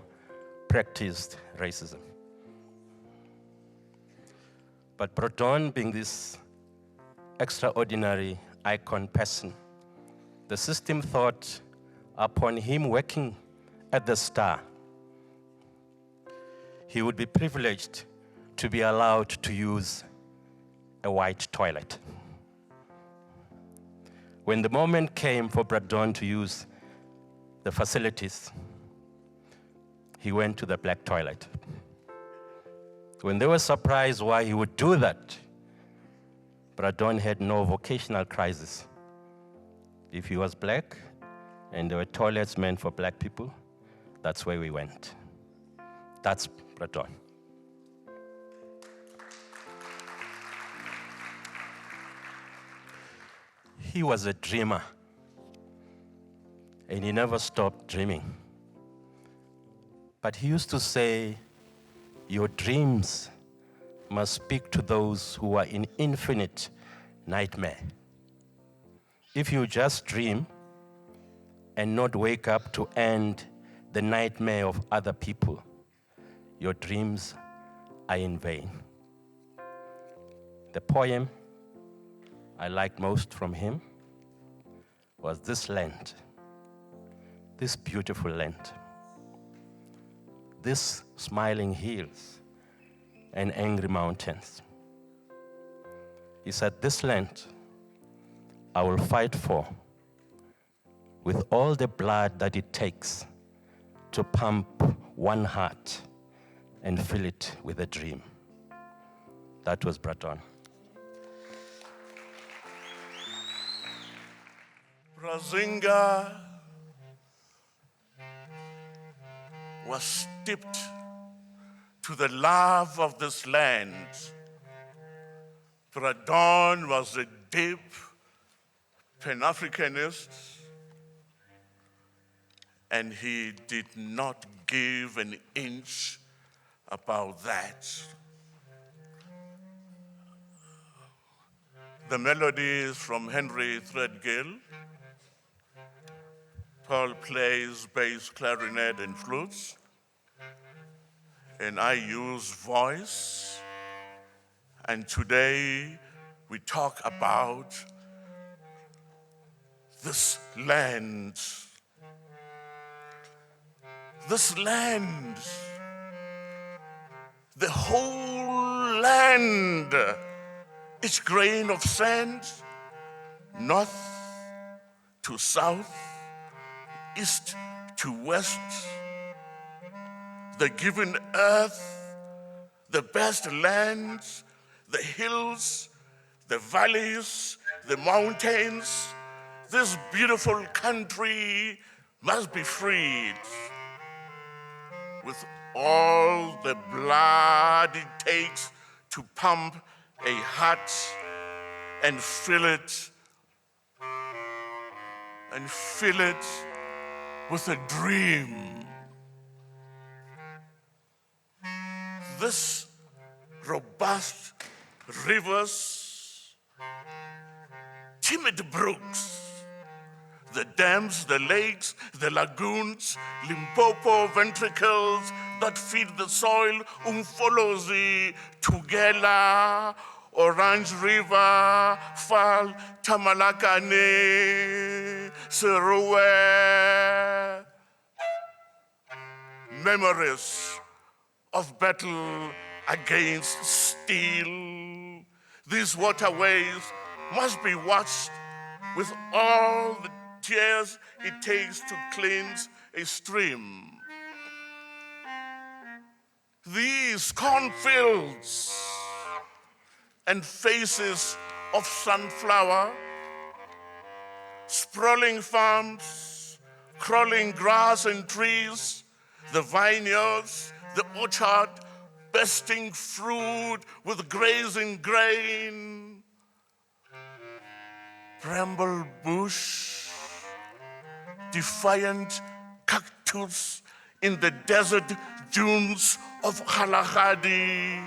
practiced racism. But Dawn, being this extraordinary icon person, the system thought upon him working at the Star, he would be privileged to be allowed to use a white toilet. When the moment came for Dawn to use the facilities, he went to the black toilet. When they were surprised why he would do that, Dawn had no vocational crisis. If he was black and there were toilets meant for black people, that's where we went. That's Dawn. He was a dreamer, and he never stopped dreaming. But he used to say, your dreams must speak to those who are in infinite nightmare. If you just dream and not wake up to end the nightmare of other people, your dreams are in vain. The poem I liked most from him was this land, this beautiful land, these smiling hills and angry mountains. He said, this land I will fight for with all the blood that it takes to pump one heart and fill it with a dream. That was Dawn. Brazinga was steeped to the love of this land. Bradon was a deep Pan-Africanist, and he did not give an inch about that. The melodies from Henry Threadgill. Paul plays bass, clarinet, and flutes, and I use voice. And today we talk about this land. This land, the whole land, each grain of sand, north to south, east to west, the given earth, the best lands, the hills, the valleys, the mountains. This beautiful country must be freed with all the blood it takes to pump a heart and fill it with a dream. This robust rivers, timid brooks, the dams, the lakes, the lagoons, Limpopo ventricles that feed the soil, Umfolozi, Tugela, Orange River, Fal, Tamalakane, Seruwe. Memories of battle against steel. These waterways must be watched with all the tears it takes to cleanse a stream. These cornfields and faces of sunflower, sprawling farms, crawling grass and trees, the vineyards, the orchard, bursting fruit with grazing grain, bramble bush, defiant cactus in the desert dunes of Kalahari,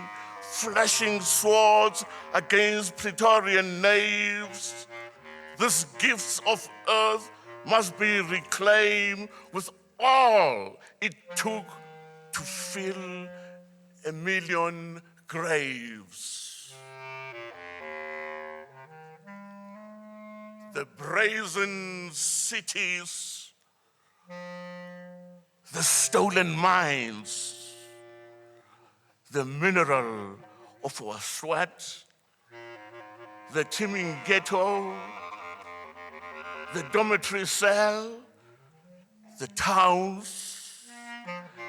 flashing swords against Praetorian knaves. These gifts of earth must be reclaimed with all it took to fill 1,000,000 graves. The brazen cities, the stolen mines, the mineral of our sweat, the teeming ghetto, the dormitory cell, the towns,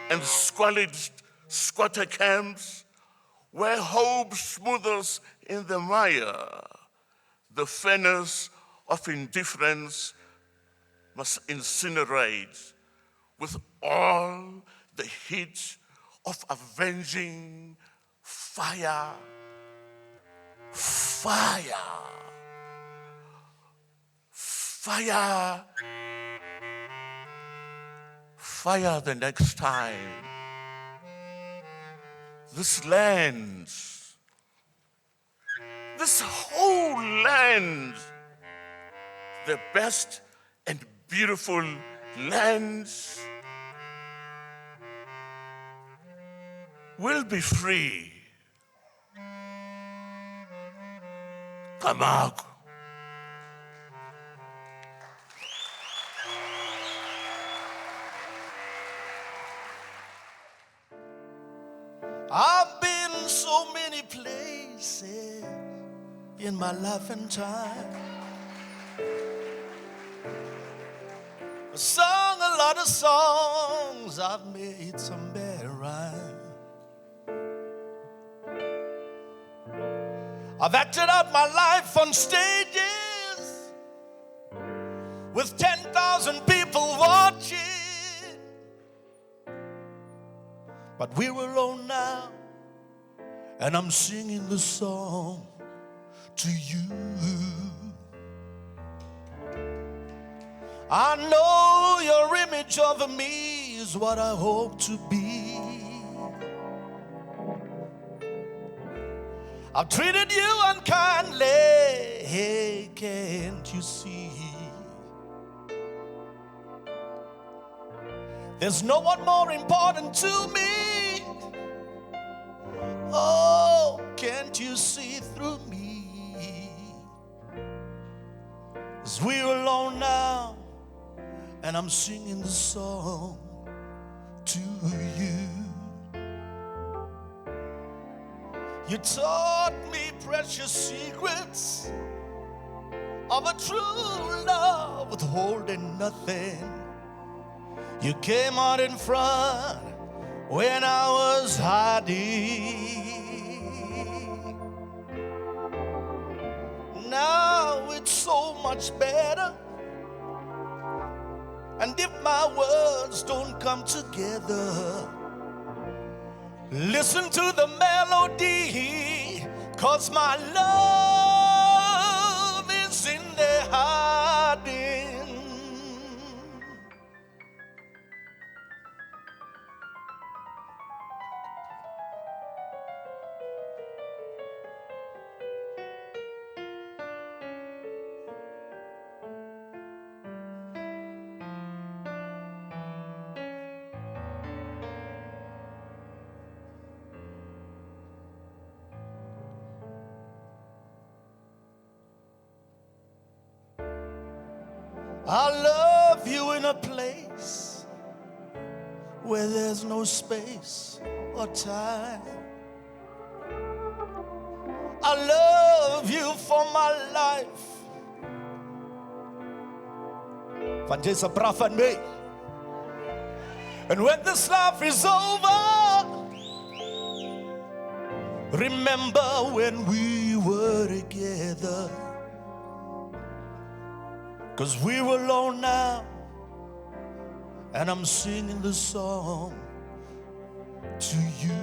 and squalid squatter camps where hope smothers in the mire. The furnace of indifference must incinerate with all the heat of avenging fire. Fire. Fire. Fire the next time. This land, this whole land, the best and beautiful lands, will be free. Kamaku. I've been so many places in my life and time. I sung a lot of songs, I've made some bad rhyme. I've acted out my life on stages with 10,000 people watching. But we're alone now, and I'm singing the song to you. I know your image of me is what I hope to be. I've treated you unkindly, hey, can't you see? There's no one more important to me. Oh, can't you see through me? 'Cause we're alone now, and I'm singing the song to you. You taught me precious secrets of a true love, withholding nothing. You came out in front when I was hiding. Now it's so much better. And if my words don't come together, listen to the melody, 'cause my love is in there hiding. I love you in a place where there's no space or time. I love you for my life. Van Jesa Braaf and me. And when this life is over, remember when we were together. 'Cause we're alone now, and I'm singing the song to you.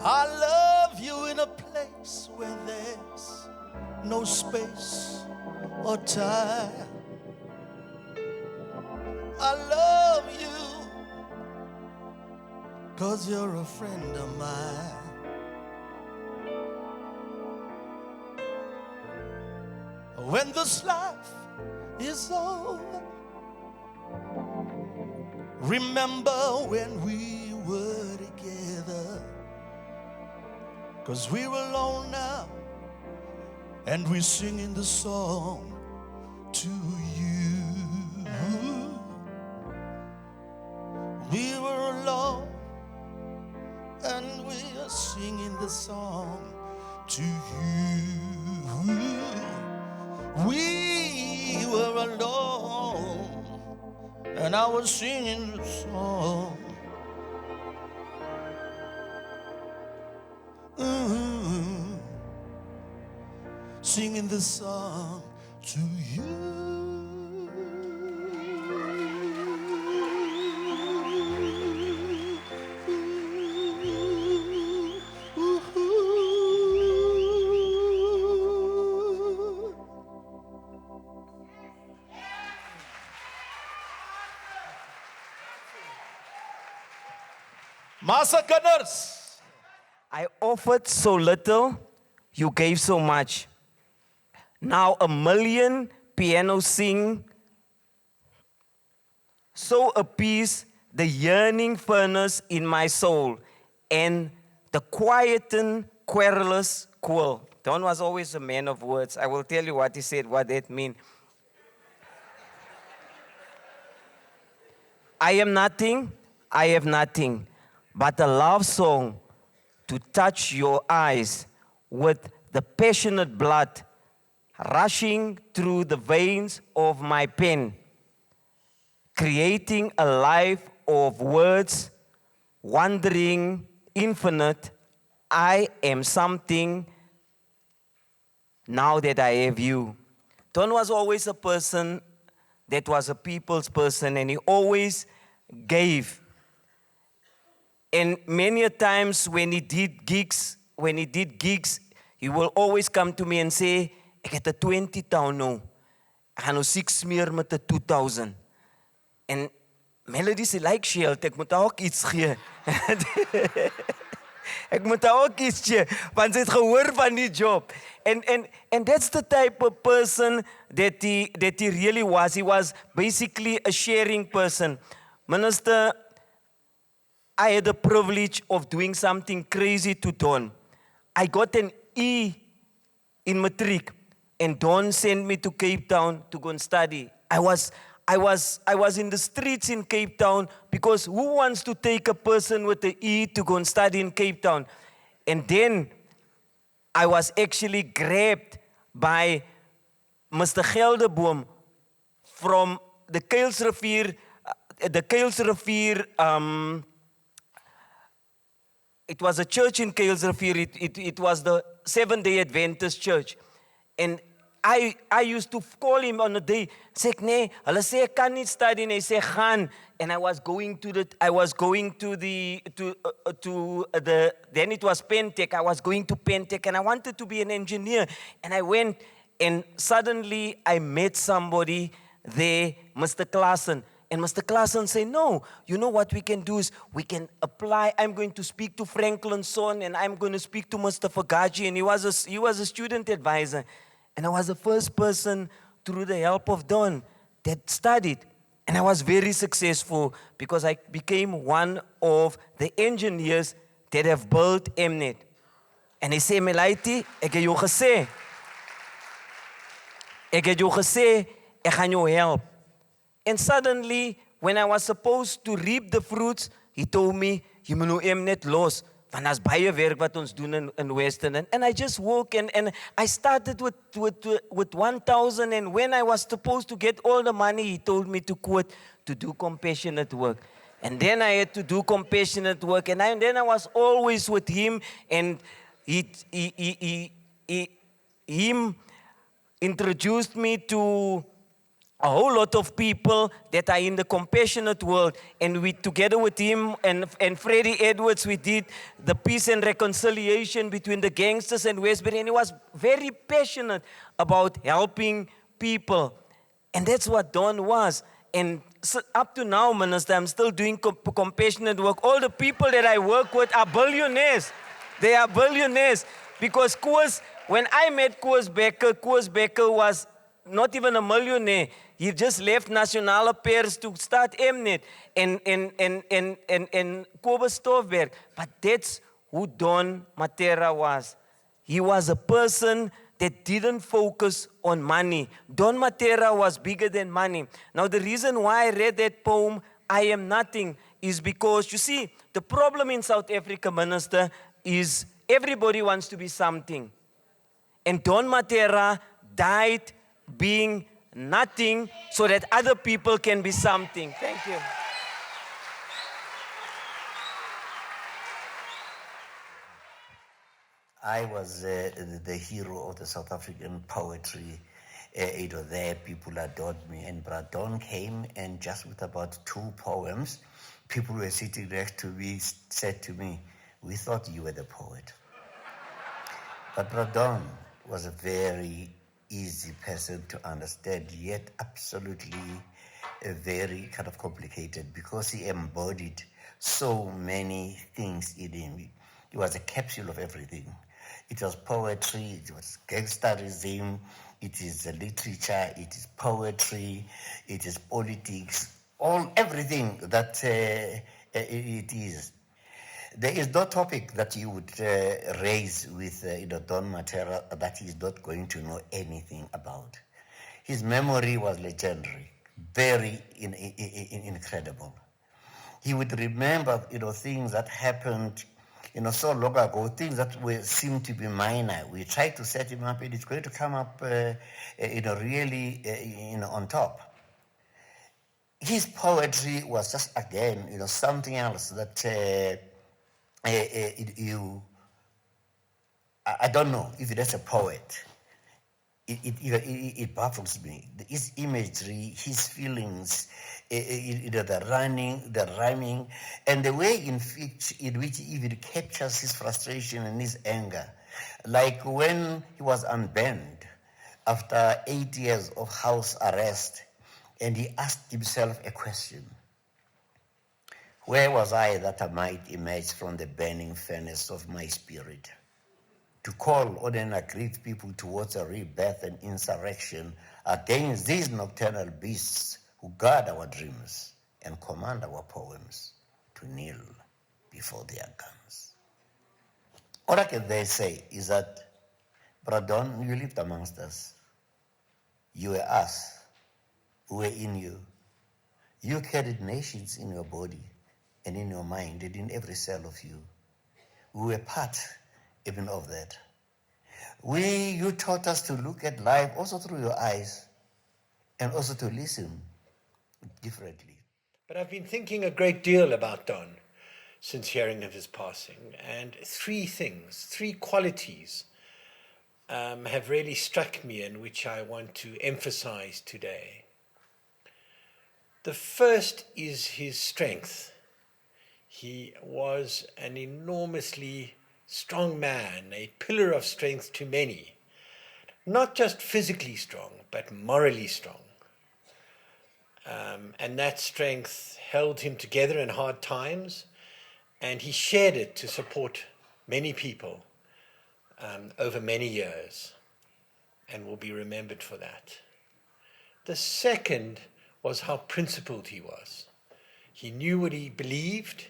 I love you in a place where there's no space or time. I love you 'cause you're a friend of mine. When this life is over, remember when we were together. 'Cause we're alone now, and we're singing the song to you. We were alone, and we are singing the song to you. We were alone, and I was singing the song. Singing the song to you. Massacres. I offered so little, you gave so much. Now 1 million pianos sing, so appease the yearning furnace in my soul and the quietened querulous quill. Don was always a man of words. I will tell you what he said, what that means. I am nothing, I have nothing, but a love song to touch your eyes with the passionate blood rushing through the veins of my pen, creating a life of words, wandering infinite. I am something now that I have you. Don was always a person that was a people's person, and he always gave. And many a times when he did gigs, he will always come to me and say, ek het 'n 20 nou. Ek gaan nou 6 meer met 'n 2000. En Melody sê, like Shield, ek moet haar ook iets gee. Ek moet haar ook iets gee, want sy het gehoor van die job. And that's the type of person that he really was. He was basically a sharing person. Minister, I had the privilege of doing something crazy to Don. I got an E in matric, and Don sent me to Cape Town to go and study. I was in the streets in Cape Town because who wants to take a person with an E to go and study in Cape Town? And then I was actually grabbed by Mr. Gelderboom from the Kuilsrivier, it was a church in Kuilsrivier. It was the Seventh-day Adventist church. And I used to call him on a day, sê ek nee, hulle sê ek kan nie study nie, hy sê gaan. And I was going to the then it was Pentec. I was going to Pentec and I wanted to be an engineer. And I went and suddenly I met somebody there, Mr. Klassen. And Mr. Klassen said, no, you know what we can do is we can apply. I'm going to speak to Franklin's son and I'm going to speak to Mr. Fagaji. And he was a student advisor. And I was the first person through the help of Don that studied. And I was very successful because I became one of the engineers that have built Mnet. And he said, Melaiti, ek het jou gesê. Ek het jou gesê, ek gaan jou help. And suddenly, when I was supposed to reap the fruits, he told me, jy moet nou Mnet los. Want as baie werk wat ons doen in Western. And I just woke and I started with 1,000. And when I was supposed to get all the money, he told me to quit to do compassionate work. And then I had to do compassionate work. And then I was always with him. And him introduced me to a whole lot of people that are in the compassionate world. And we, together with him and Freddie Edwards, we did the peace and reconciliation between the gangsters and Westbury. And he was very passionate about helping people. And that's what Don was. And so up to now, Minister, I'm still doing compassionate work. All the people that I work with are billionaires. They are billionaires. Because when I met Koos Becker was not even a millionaire. He just left Nationale Pers to start Mnet and Kobus Stofberg. But that's who Don Mattera was. He was a person that didn't focus on money. Don Mattera was bigger than money. Now the reason why I read that poem, I Am Nothing, is because, you see, the problem in South Africa, Minister, is everybody wants to be something. And Don Mattera died being nothing so that other people can be something. Thank you. I was the hero of the South African poetry. There people adored me. And Brother Don came and just with about 2 poems, people were sitting next to me, said to me, we thought you were the poet. But Brother Don was a very easy person to understand, yet absolutely very kind of complicated because he embodied so many things in him. He was a capsule of everything. It was poetry, it was gangsterism, it is literature, it is poetry, it is politics, everything that it is. there is no topic that you would raise with Don Mattera that he's not going to know anything about. His memory was legendary, very incredible. He would remember, things that happened, so long ago, things that seemed to be minor. We tried to set him up, and it's going to come up, really, on top. His poetry was just, again, something else that I don't know if that's a poet. It baffles me. His imagery, his feelings, the rhyming, and the way in which he even captures his frustration and his anger. Like when he was unbanned after 8 years of house arrest, and he asked himself a question. Where was I that I might emerge from the burning furnace of my spirit? To call on and aggrieve people towards a rebirth and insurrection against these nocturnal beasts who guard our dreams and command our poems to kneel before their guns. All I can they say is that, Bradon, you lived amongst us. You were us. We were in you. You carried nations in your body and in your mind and in every cell of you. We were part even of that. You taught us to look at life also through your eyes and also to listen differently. But I've been thinking a great deal about Don since hearing of his passing, and three qualities have really struck me and which I want to emphasize today. The first is his strength. He was an enormously strong man, a pillar of strength to many. Not just physically strong, but morally strong. And that strength held him together in hard times, and he shared it to support many people over many years, and will be remembered for that. The second was how principled he was. He knew what he believed.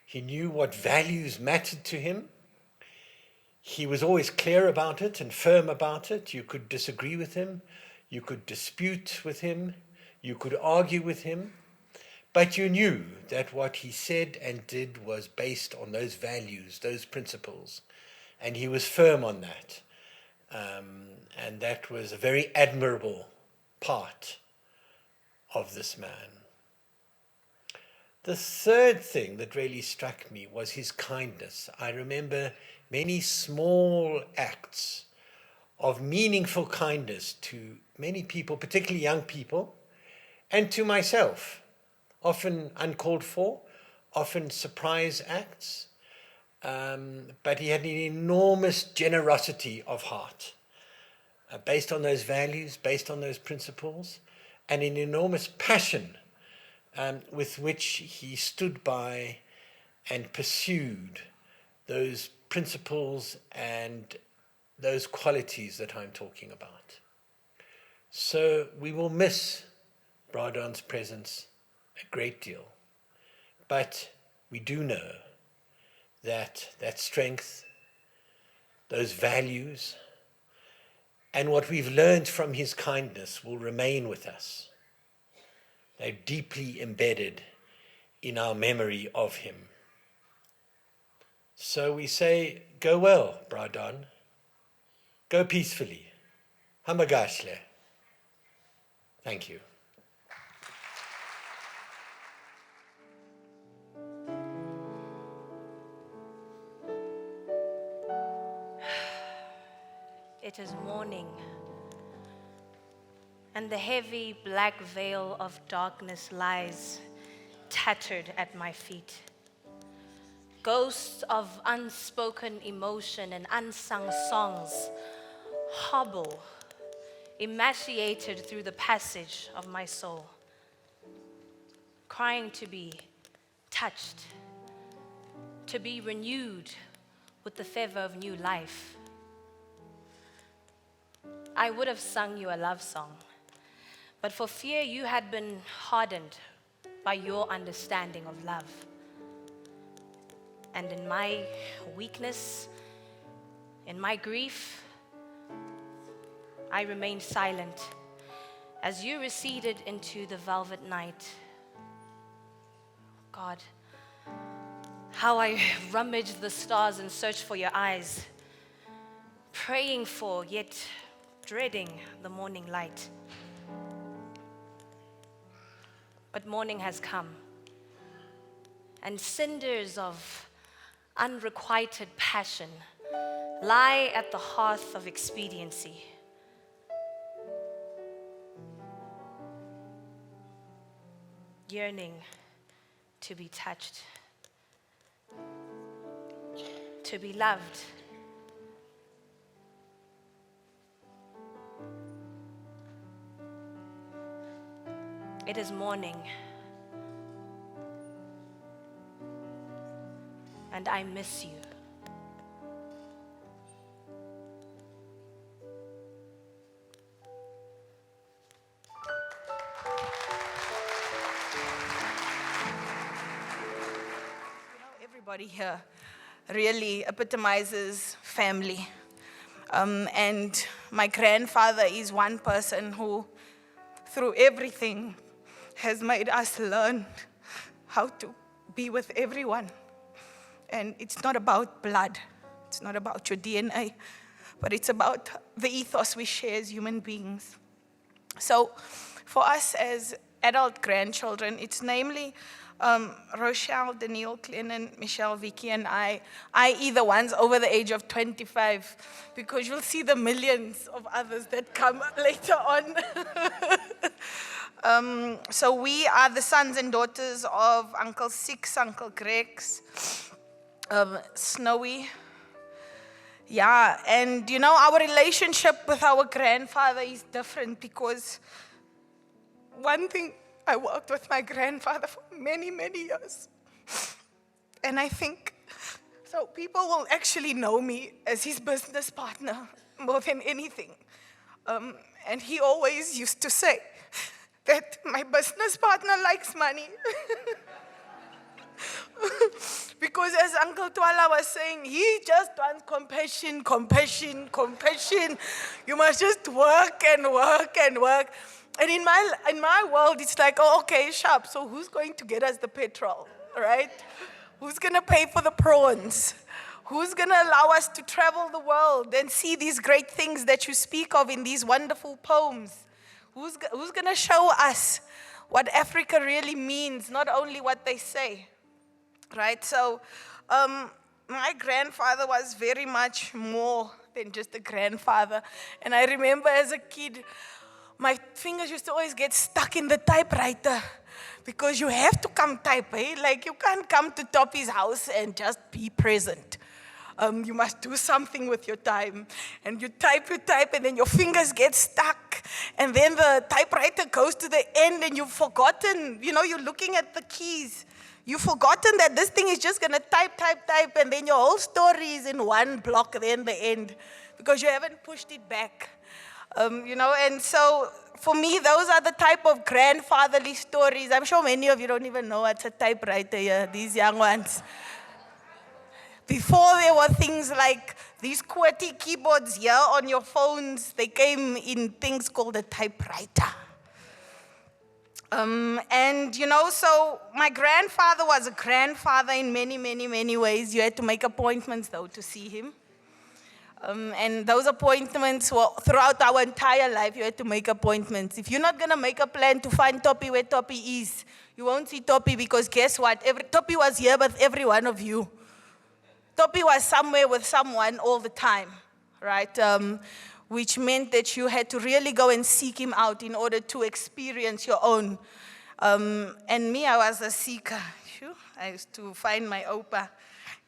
He knew what values mattered to him. He was always clear about it and firm about it. You could disagree with him. You could dispute with him. You could argue with him. But you knew that what he said and did was based on those values, those principles. And he was firm on that. And that was a very admirable part of this man. The third thing that really struck me was his kindness. I remember many small acts of meaningful kindness to many people, particularly young people, and to myself, often uncalled for, often surprise acts, but he had an enormous generosity of heart, based on those values, based on those principles, and an enormous passion with which he stood by and pursued those principles and those qualities that I'm talking about. So we will miss Bradon's presence a great deal, but we do know that that strength, those values, and what we've learned from his kindness will remain with us. They're deeply embedded in our memory of him. So we say, go well, Bradon. Go peacefully. Hamagashle. Thank you. It is morning, and the heavy black veil of darkness lies tattered at my feet. Ghosts of unspoken emotion and unsung songs hobble, emaciated through the passage of my soul, crying to be touched, to be renewed with the fervor of new life. I would have sung you a love song, but for fear you had been hardened by your understanding of love. And in my weakness, in my grief, I remained silent as you receded into the velvet night. God, how I rummaged the stars and searched for your eyes, praying for, yet dreading the morning light. But morning has come, and cinders of unrequited passion lie at the hearth of expediency. Yearning to be touched, to be loved. It is morning, and I miss you. Everybody here really epitomizes family. And my grandfather is one person who, through everything, has made us learn how to be with everyone. And it's not about blood, it's not about your DNA, but it's about the ethos we share as human beings. So for us as adult grandchildren, it's namely Rochelle, Daniel, Clennon, Michelle, Vicky, and I.e. the ones over the age of 25, because you'll see the millions of others that come later on. So we are the sons and daughters of Uncle Six, Uncle Greg's, Snowy. Yeah, and you know, our relationship with our grandfather is different because one thing, I worked with my grandfather for many, many years. And I think, so people will actually know me as his business partner more than anything. And he always used to say that my business partner likes money. Because as Uncle Twala was saying, he just wants compassion, compassion, compassion. You must just work and work and work. And in my world, it's like, oh, okay, sharp. So who's going to get us the petrol, right? Who's going to pay for the prawns? Who's going to allow us to travel the world and see these great things that you speak of in these wonderful poems? Who's going to show us what Africa really means, not only what they say, right? So my grandfather was very much more than just a grandfather. And I remember as a kid, my fingers used to always get stuck in the typewriter because you have to come type, eh? Like you can't come to Toppy's house and just be present. You must do something with your time. And you type, and then your fingers get stuck. And then the typewriter goes to the end and you've forgotten, you know, you're looking at the keys. You've forgotten that this thing is just gonna type, and then your whole story is in one block at the end because you haven't pushed it back. You know, and so for me, those are the type of grandfatherly stories. I'm sure many of you don't even know what's a typewriter here, these young ones. Before there were things like these QWERTY keyboards here on your phones, they came in things called a typewriter. And you know, so my grandfather was a grandfather in many, many, many ways. You had to make appointments though to see him. And those appointments were throughout our entire life. You had to make appointments. If you're not going to make a plan to find Toppy where Toppy is, you won't see Toppy because guess what? Toppy was here with every one of you. Toppy was somewhere with someone all the time, right? Which meant that you had to really go and seek him out in order to experience your own. And me, I was a seeker. I used to find my Opa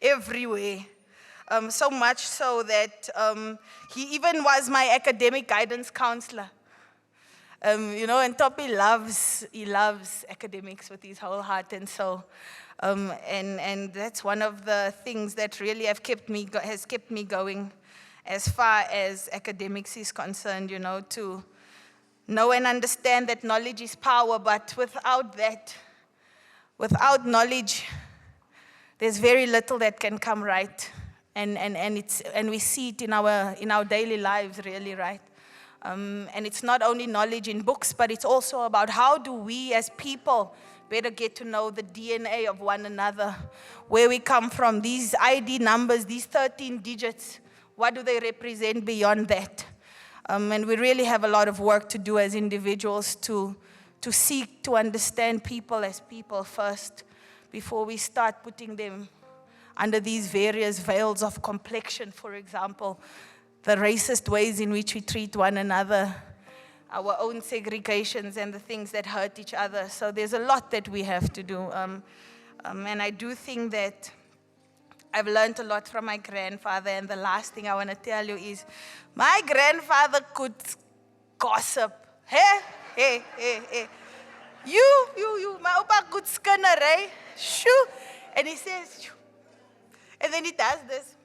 everywhere. So much so that he even was my academic guidance counselor. You know, and Toppy loves academics with his whole heart and soul. And that's one of the things that really has kept me going as far as academics is concerned, you know, to know and understand that knowledge is power, but without knowledge, there's very little that can come right. And we see it in our daily lives, really, right? And it's not only knowledge in books, but it's also about how do we as people better get to know the DNA of one another, where we come from, these ID numbers, these 13 digits, what do they represent beyond that? And we really have a lot of work to do as individuals to seek to understand people as people first, before we start putting them under these various veils of complexion, for example, the racist ways in which we treat one another, our own segregations and the things that hurt each other. So there's a lot that we have to do. And I do think that I've learned a lot from my grandfather, and the last thing I want to tell you is my grandfather could gossip. Hey. You, my opa could skinner, eh? Shoo. And he says, shoo. And then he does this.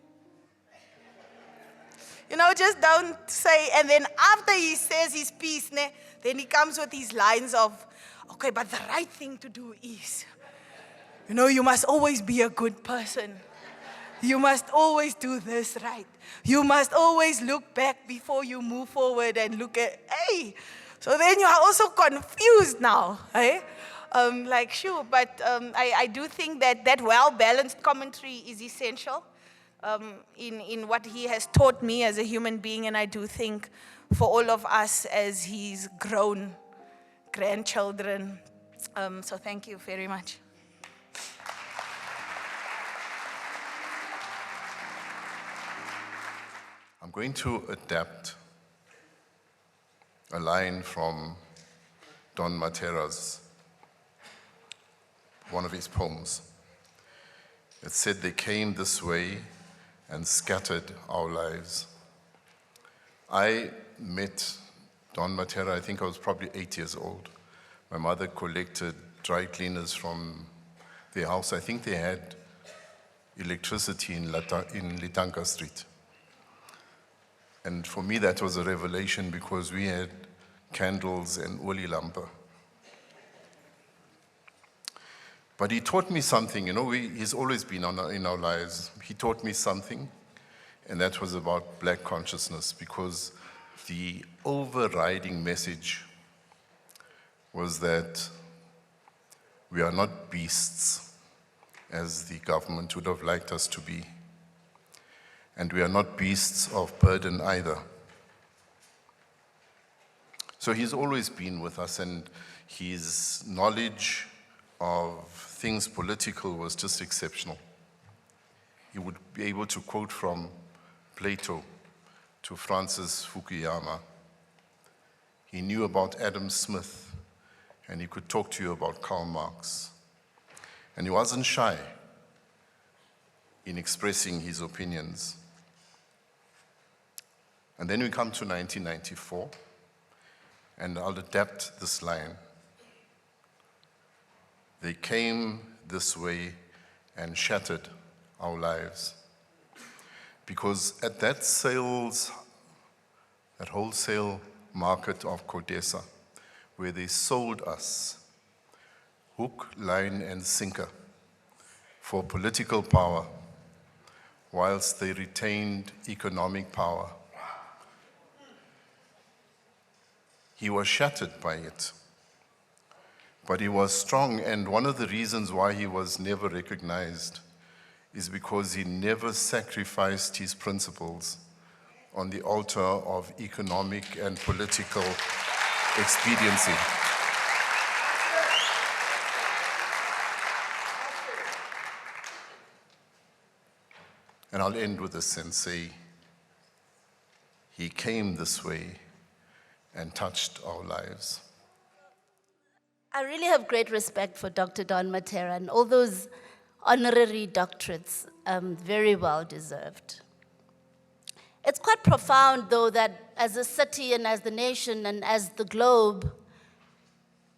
You know, just don't say, and then after he says his piece, then he comes with these lines of, okay, but the right thing to do is, you know, you must always be a good person. You must always do this right. You must always look back before you move forward and look at, hey. So then you are also confused now, eh? Like, sure, but I do think that well-balanced commentary is essential. In what he has taught me as a human being, and I do think for all of us as his grown grandchildren. So thank you very much. I'm going to adapt a line from Don Mattera's, one of his poems. It said, "They came this way and scattered our lives." I met Don Mattera, I think I was probably 8 years old. My mother collected dry cleaners from their house. I think they had electricity in Litanka Street. And for me, that was a revelation, because we had candles and oli lampa. But he taught me something, you know, he's always been in our lives. He taught me something, and that was about black consciousness, because the overriding message was that we are not beasts, as the government would have liked us to be. And we are not beasts of burden either. So he's always been with us, and his knowledge of things political was just exceptional. He would be able to quote from Plato to Francis Fukuyama. He knew about Adam Smith, and he could talk to you about Karl Marx. And he wasn't shy in expressing his opinions. And then we come to 1994, and I'll adapt this line. They came this way and shattered our lives. Because at that wholesale market of Codesa, where they sold us hook, line, and sinker for political power, whilst they retained economic power, he was shattered by it. But he was strong, and one of the reasons why he was never recognized is because he never sacrificed his principles on the altar of economic and political expediency. And I'll end with this and say, he came this way and touched our lives. I really have great respect for Dr. Don Mattera, and all those honorary doctorates, very well deserved. It's quite profound, though, that as a city and as the nation and as the globe,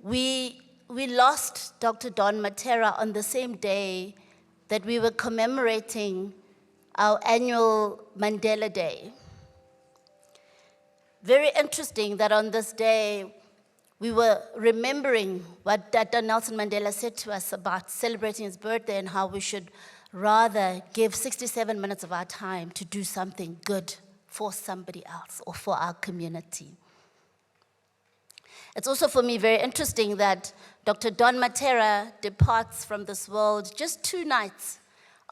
we lost Dr. Don Mattera on the same day that we were commemorating our annual Mandela Day. Very interesting that on this day, we were remembering what Dr. Nelson Mandela said to us about celebrating his birthday and how we should rather give 67 minutes of our time to do something good for somebody else or for our community. It's also for me very interesting that Dr. Don Mattera departs from this world just 2 nights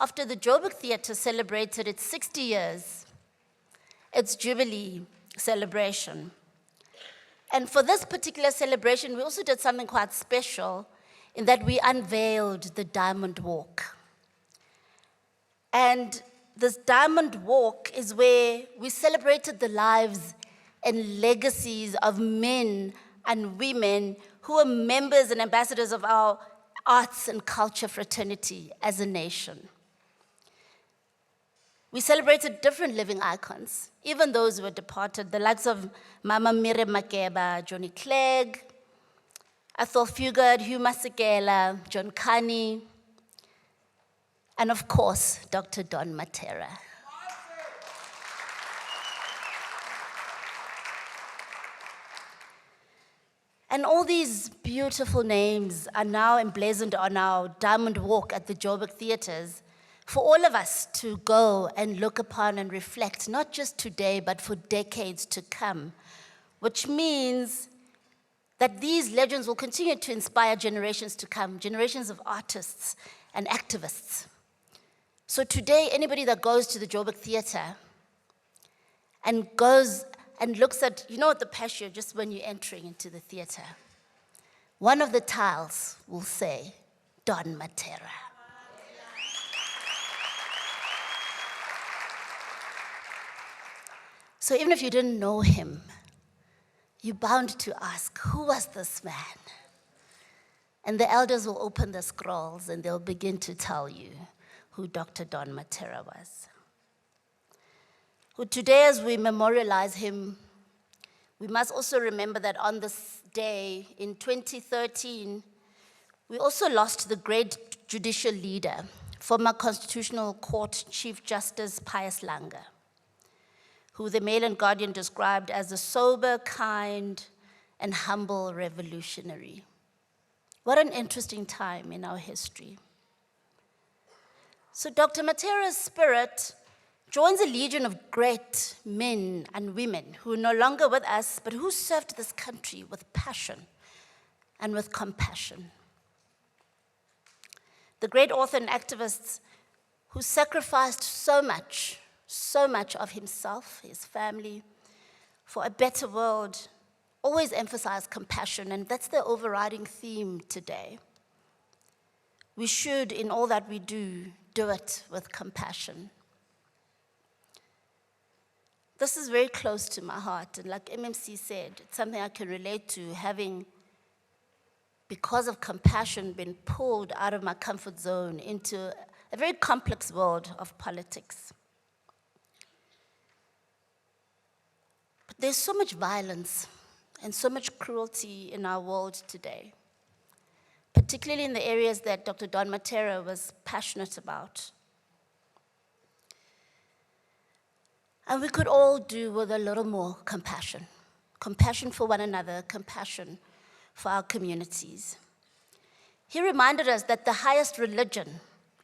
after the Joburg Theatre celebrated its 60 years, its Jubilee celebration. And for this particular celebration, we also did something quite special in that we unveiled the Diamond Walk. And this Diamond Walk is where we celebrated the lives and legacies of men and women who are members and ambassadors of our arts and culture fraternity as a nation. We celebrated different living icons, even those who were departed, the likes of Mama Miriam Makeba, Johnny Clegg, Athol Fugard, Hugh Masekela, John Kani, and of course, Dr. Don Mattera. And all these beautiful names are now emblazoned on our Diamond Walk at the Joburg Theatres for all of us to go and look upon and reflect, not just today, but for decades to come, which means that these legends will continue to inspire generations to come, generations of artists and activists. So today, anybody that goes to the Joburg Theatre and goes and looks at, you know, at the patio, just when you're entering into the theatre, one of the tiles will say, Don Mattera. So even if you didn't know him, you're bound to ask, who was this man? And the elders will open the scrolls and they'll begin to tell you who Dr. Don Mattera was. Who today, as we memorialize him, we must also remember that on this day in 2013, we also lost the great judicial leader, former Constitutional Court Chief Justice Pius Langa, who the Mail and Guardian described as a sober, kind, and humble revolutionary. What an interesting time in our history. So Dr. Mattera's spirit joins a legion of great men and women who are no longer with us, but who served this country with passion and with compassion. The great author and activist who sacrificed so much of himself, his family, for a better world, always emphasized compassion, and that's the overriding theme today. We should, in all that we do it with compassion. This is very close to my heart, and like MMC said, it's something I can relate to, having, because of compassion, been pulled out of my comfort zone into a very complex world of politics. But there's so much violence and so much cruelty in our world today, particularly in the areas that Dr. Don Mattera was passionate about. And we could all do with a little more compassion. Compassion for one another, compassion for our communities. He reminded us that the highest religion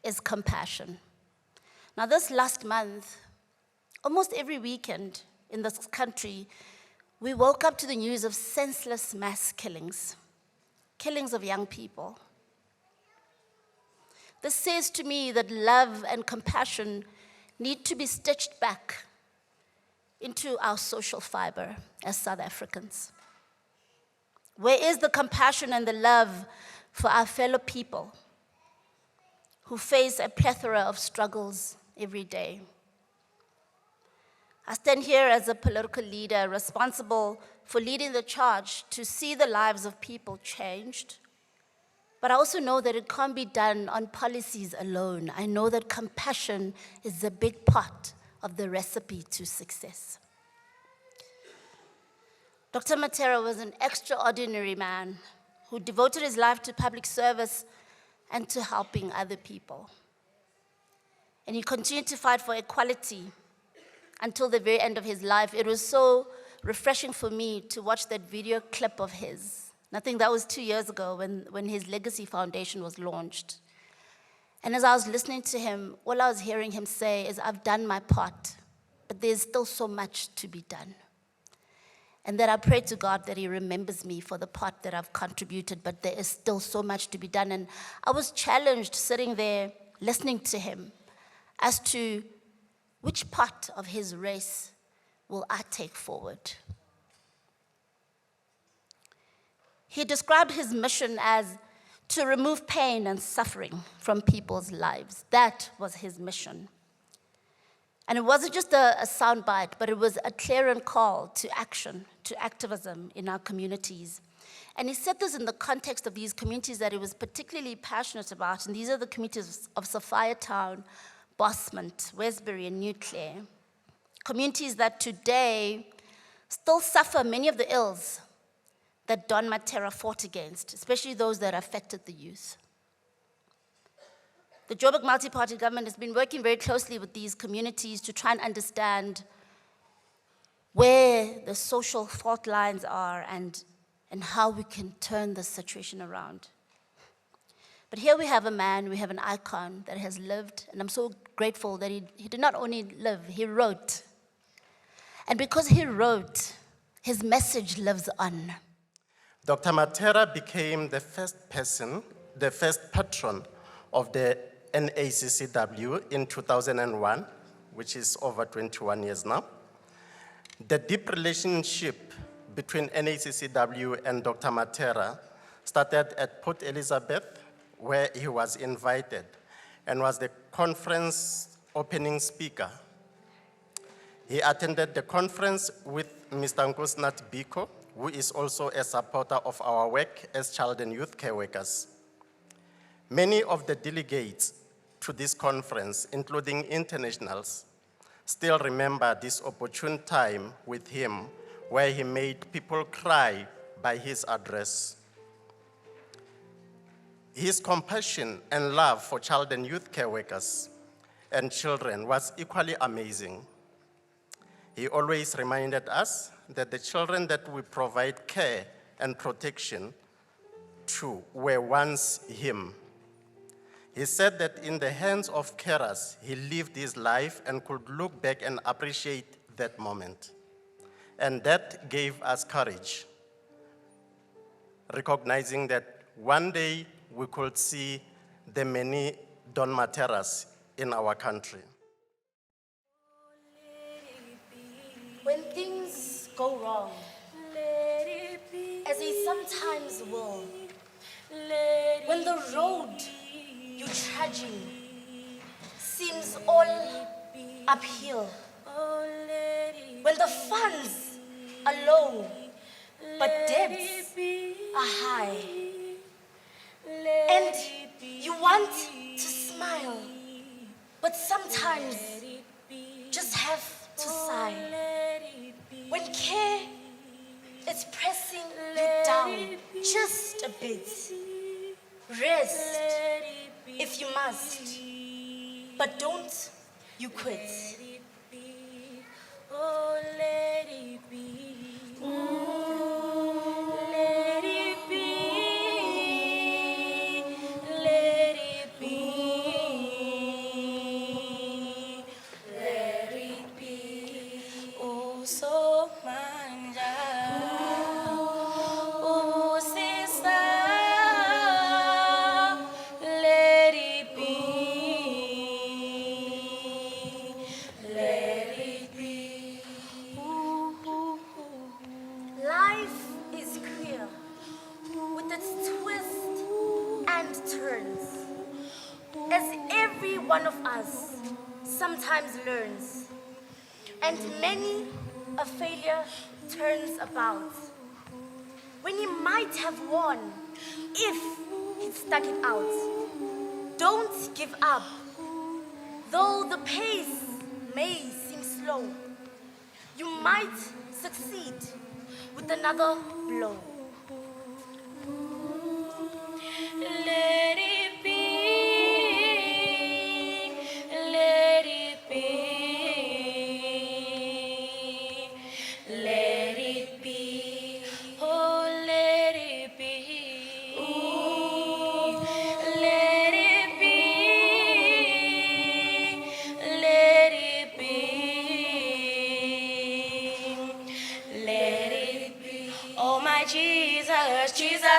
is compassion. Now this last month, almost every weekend in this country, we woke up to the news of senseless mass killings of young people. This says to me that love and compassion need to be stitched back into our social fiber as South Africans. Where is the compassion and the love for our fellow people who face a plethora of struggles every day? I stand here as a political leader responsible for leading the charge to see the lives of people changed. But I also know that it can't be done on policies alone. I know that compassion is a big part of the recipe to success. Dr. Mattera was an extraordinary man who devoted his life to public service and to helping other people. And he continued to fight for equality until the very end of his life. It was so refreshing for me to watch that video clip of his. I think that was 2 years ago when his Legacy Foundation was launched. And as I was listening to him, all I was hearing him say is, I've done my part, but there's still so much to be done. And that I pray to God that he remembers me for the part that I've contributed, but there is still so much to be done. And I was challenged sitting there listening to him as to which part of his race will I take forward. He described his mission as to remove pain and suffering from people's lives. That was his mission. And it wasn't just a soundbite, but it was a clarion call to action, to activism in our communities. And he said this in the context of these communities that he was particularly passionate about, and these are the communities of Sophiatown, Bosmont, Westbury, and New Clare. Communities that today still suffer many of the ills that Don Mattera fought against, especially those that affected the youth. The Joburg multi-party government has been working very closely with these communities to try and understand where the social fault lines are and how we can turn the situation around. But here we have a man, we have an icon that has lived, and I'm so grateful that he did not only live, he wrote. And because he wrote, his message lives on. Dr. Mattera became the first person, the first patron of the NACCW in 2001, which is over 21 years now. The deep relationship between NACCW and Dr. Mattera started at Port Elizabeth, where he was invited and was the conference opening speaker. He attended the conference with Mr. Nkosinathi Biko, who is also a supporter of our work as child and youth care workers. Many of the delegates to this conference, including internationals, still remember this opportune time with him where he made people cry by his address. His compassion and love for child and youth care workers and children was equally amazing. He always reminded us that the children that we provide care and protection to were once him. He said that in the hands of carers, he lived his life and could look back and appreciate that moment. And that gave us courage, recognizing that one day we could see the many Don Matteras in our country. When things go wrong, as they sometimes will, when the road you're trudging seems all uphill, when the funds are low, but debts are high, and you want to smile, but sometimes just have to sigh. When care is pressing you down just a bit, rest if you must, but don't you quit. Oh, let it be. Let it be. Let it be. Let it be. Oh, so manja. Oh, sister. Let it be. Let it be. Life is queer with its twists and turns, as every one of us sometimes learns, and many a failure turns about. When he might have won, if he'd stuck it out. Don't give up, though the pace may seem slow. You might succeed with another blow. Let it be, let it be, let it be, oh let it be, ooh, let it be,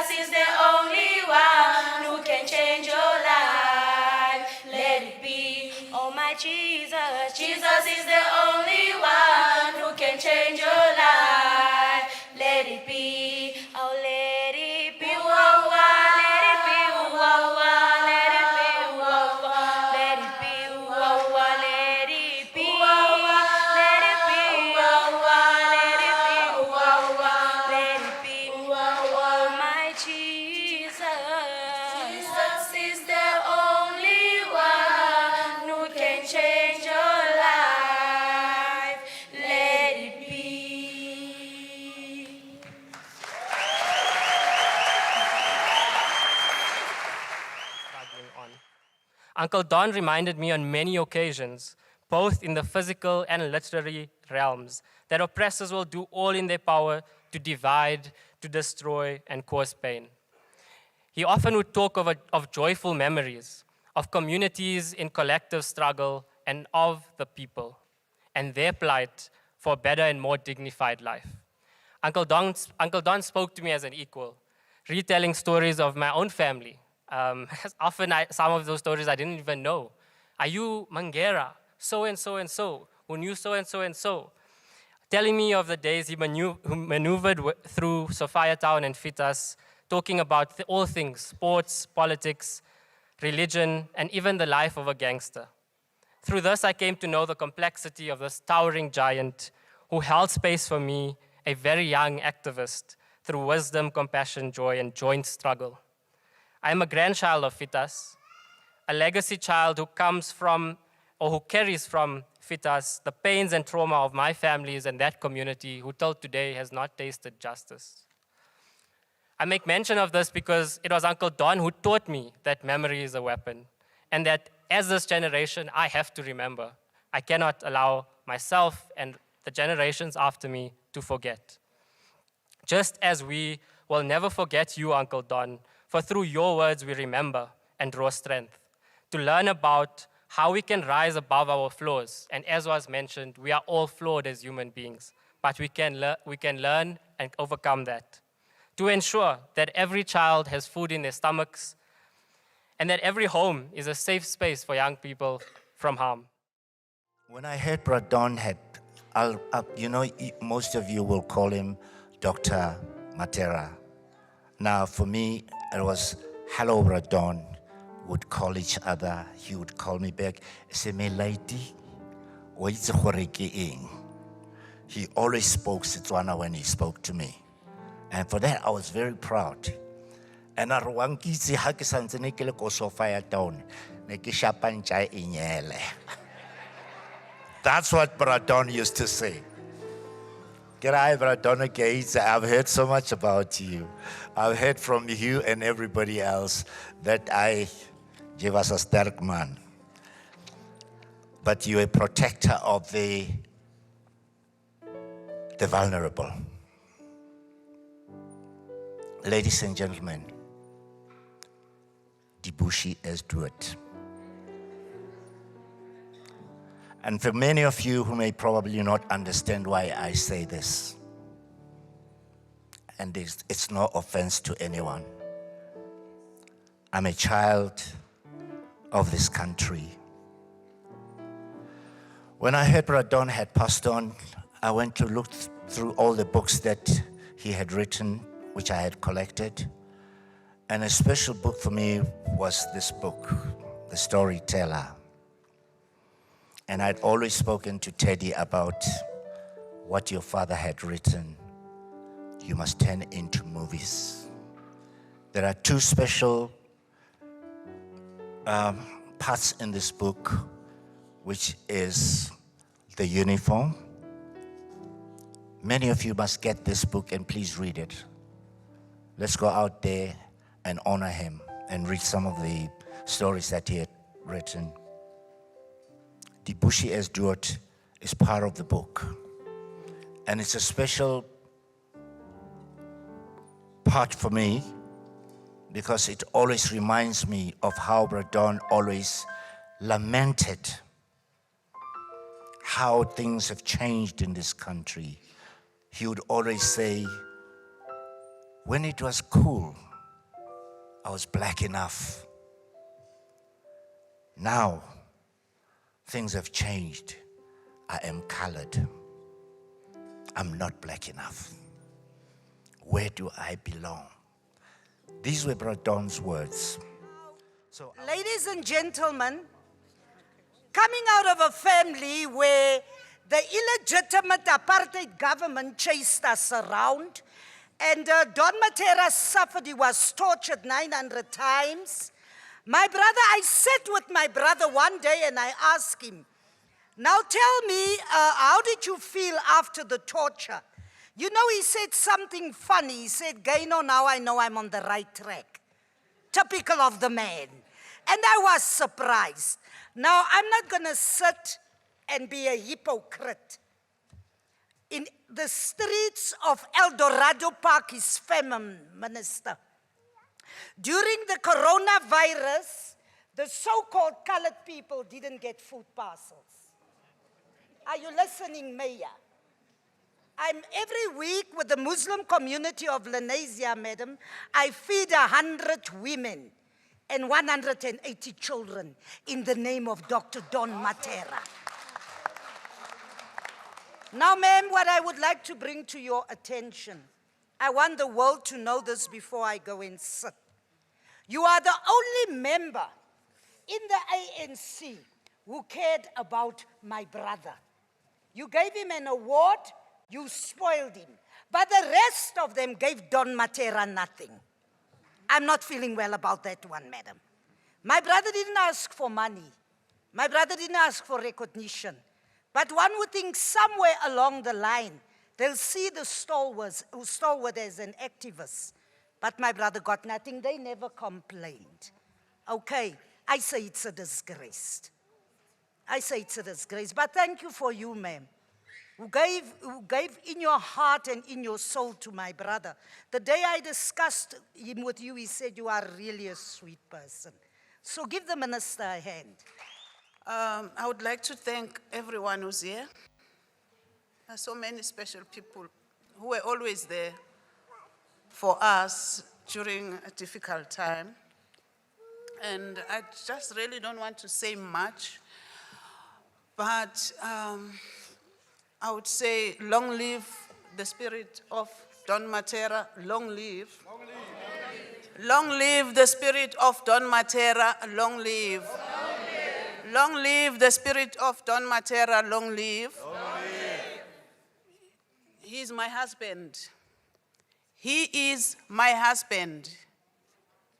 Jesus is the only one who can change your life. Let it be. Oh my Jesus, Jesus is the only one who can change your life. Let it be. Oh, let it be. Whoa, whoa, let it be. Whoa, whoa, let it be. Whoa, whoa, let it be. Whoa, whoa, let it be. Whoa, whoa, let it be. Whoa, whoa, let it be. Whoa, whoa, let it be. Whoa, whoa, my Jesus. Jesus is the only one who can change your life. Let it be. Struggling on. Uncle Don reminded me on many occasions, both in the physical and literary realms, that oppressors will do all in their power to divide, to destroy, and cause pain. He often would talk of joyful memories, of communities in collective struggle, and of the people, and their plight for a better and more dignified life. Uncle Don spoke to me as an equal, retelling stories of my own family. Often some of those stories I didn't even know. Are you Mangera, so and so and so, who knew so and so and so? Telling me of the days he maneuvered through Sophia Town and Fitas, talking about all things, sports, politics, religion, and even the life of a gangster. Through this, I came to know the complexity of this towering giant who held space for me, a very young activist, through wisdom, compassion, joy, and joint struggle. I am a grandchild of Fitas, a legacy child who comes from, or who carries from Fitas, the pains and trauma of my families and that community who till today has not tasted justice. I make mention of this because it was Uncle Don who taught me that memory is a weapon, and that as this generation, I have to remember. I cannot allow myself and the generations after me to forget. Just as we will never forget you, Uncle Don, for through your words we remember and draw strength, to learn about how we can rise above our flaws. And as was mentioned, we are all flawed as human beings, but we can learn and overcome that. To ensure that every child has food in their stomachs, and that every home is a safe space for young people from harm. When I heard Brother Don had, most of you will call him Dr. Mattera. Now, for me, it was, hello, Brother Don. Would call each other. He would call me back. Say, me lady, he always spoke Setswana when he spoke to me. And for that, I was very proud. And I wankitse ha ke santse ne ke le ko Sophia Town, ne ke shapantja inyele. That's what Brother Don used to say. G'day, Brother Don BIGGZ. I've heard so much about you. I've heard from you and everybody else that you was a sterk man. But you're a protector of the vulnerable. Ladies and gentlemen, BIGGZ. And for many of you who may probably not understand why I say this, and it's no offense to anyone, I'm a child of this country. When I heard Brother Don had passed on, I went to look through all the books that he had written, which I had collected. And a special book for me was this book, The Storyteller. And I'd always spoken to Teddy about what your father had written. You must turn into movies. There are two special parts in this book, which is the uniform. Many of you must get this book and please read it. Let's go out there and honor him and read some of the stories that he had written. BIGGZ is part of the book. And it's a special part for me because it always reminds me of how Brother Don always lamented how things have changed in this country. He would always say, when it was cool, I was black enough. Now, things have changed. I am colored. I'm not black enough. Where do I belong? These were Brother Don's words. Ladies and gentlemen, coming out of a family where the illegitimate apartheid government chased us around, and Don Mattera suffered, he was tortured 900 times. My brother, I sat with my brother one day and I asked him, now tell me, how did you feel after the torture? You know, he said something funny. He said, Gaino, now I know I'm on the right track. Typical of the man. And I was surprised. Now, I'm not going to sit and be a hypocrite. In the streets of El Dorado Park is famine, Minister. During the coronavirus, the so-called colored people didn't get food parcels. Are you listening, Mayor? I'm every week with the Muslim community of Lenasia, madam. I feed 100 women and 180 children in the name of Dr. Don Mattera. Now, ma'am, what I would like to bring to your attention, I want the world to know this before I go and sit. You are the only member in the ANC who cared about my brother. You gave him an award, you spoiled him. But the rest of them gave Don Mattera nothing. I'm not feeling well about that one, madam. My brother didn't ask for money. My brother didn't ask for recognition. But one would think somewhere along the line, they'll see the stalwart as an activist. But my brother got nothing. They never complained. Okay, I say it's a disgrace. I say it's a disgrace. But thank you for you, ma'am, who gave in your heart and in your soul to my brother. The day I discussed him with you, he said, you are really a sweet person. So give the minister a hand. I would like to thank everyone who's here. There are so many special people who were always there for us during a difficult time. And I just really don't want to say much, but I would say long live the spirit of Don Mattera, long live. Long live. Long live the spirit of Don Mattera, long live. Long live the spirit of Don Mattera, long live. He is my husband. He is my husband.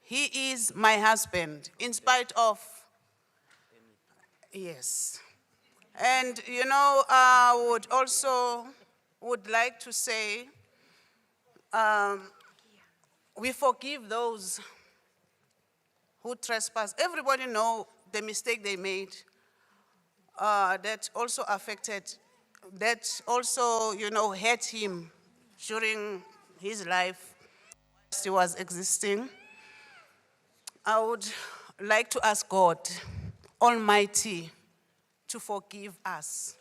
He is my husband, in spite of, yes. And, you know, I would also like to say, we forgive those who trespass. Everybody know the mistake they made that also affected, that also, you know, hurt him during his life whilst he was existing. I would like to ask God Almighty to forgive us.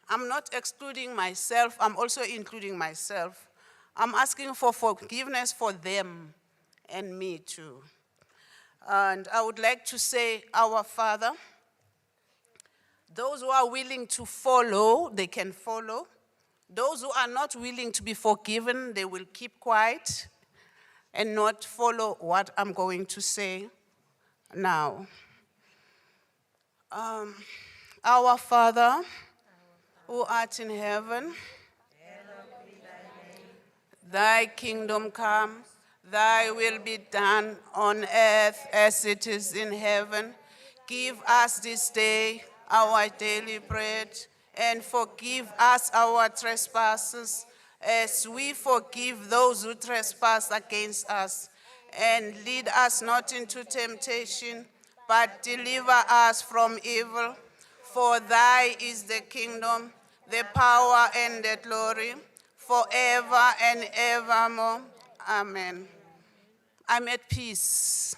I'm not excluding myself, I'm also including myself. I'm asking for forgiveness for them and me too. And I would like to say, our Father, those who are willing to follow, they can follow. Those who are not willing to be forgiven, they will keep quiet and not follow what I'm going to say now. Our Father, who art in heaven, thy kingdom come, thy will be done on earth as it is in heaven. Give us this day our daily bread, and forgive us our trespasses, as we forgive those who trespass against us. And lead us not into temptation, but deliver us from evil. For thy is the kingdom, the power, and the glory, forever and evermore. Amen. I'm at peace.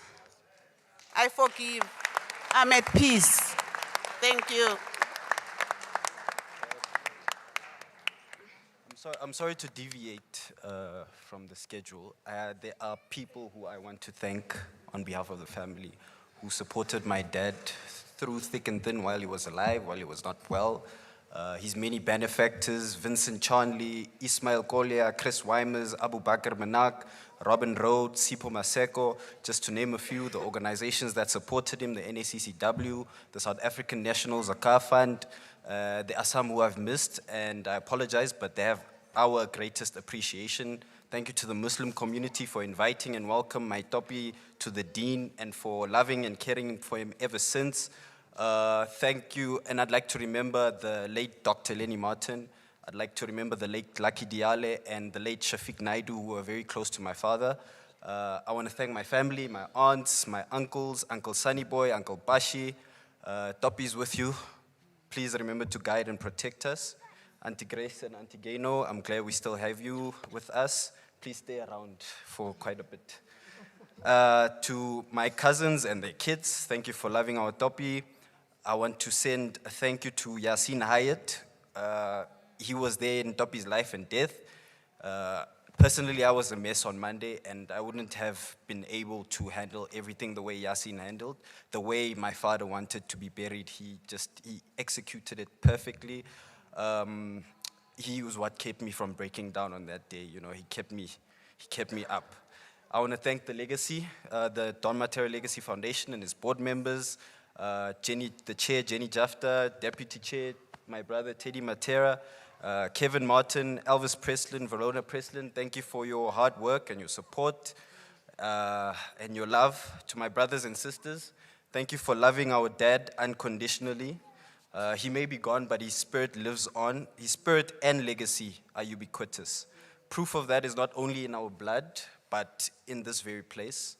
I forgive. I'm at peace. Thank you. I'm sorry to deviate from the schedule. There are people who I want to thank on behalf of the family who supported my dad through thick and thin while he was alive, while he was not well. His many benefactors, Vincent Charnley, Ismail Kolia, Chris Weimers, Abu Bakr Manak, Robin Rhodes, Sipho Maseko, just to name a few, the organizations that supported him, the NACCW, the South African National Zakah Fund. There are some who I've missed, and I apologize, but they have our greatest appreciation. Thank you to the Muslim community for inviting and welcome my Topi to the Dean and for loving and caring for him ever since. Thank you, and I'd like to remember the late Dr. Lenny Martin. I'd like to remember the late Lucky Diale and the late Shafiq Naidu, who were very close to my father. I want to thank my family, my aunts, my uncles, Uncle Sunny Boy, Uncle Bashi. Topi's with you. Please remember to guide and protect us. Auntie Grace and Auntie Gaino, I'm glad we still have you with us. Please stay around for quite a bit. To my cousins and their kids, thank you for loving our Topi. I want to send a thank you to Yasin Hayat. He was there in Topi's life and death. Personally, I was a mess on Monday, and I wouldn't have been able to handle everything the way Yasin handled. The way my father wanted to be buried, he executed it perfectly. He was what kept me from breaking down on that day. You know, he kept me up. I want to thank the legacy, the Don Mattera Legacy Foundation and its board members, Jenny, the chair, Jenny Jafta, deputy chair, my brother Teddy Mattera, Kevin Martin, Elvis Preslin, Verona Preslin. Thank you for your hard work and your support and your love. To my brothers and sisters, thank you for loving our dad unconditionally. He may be gone, but his spirit lives on. His spirit and legacy are ubiquitous. Proof of that is not only in our blood, but in this very place.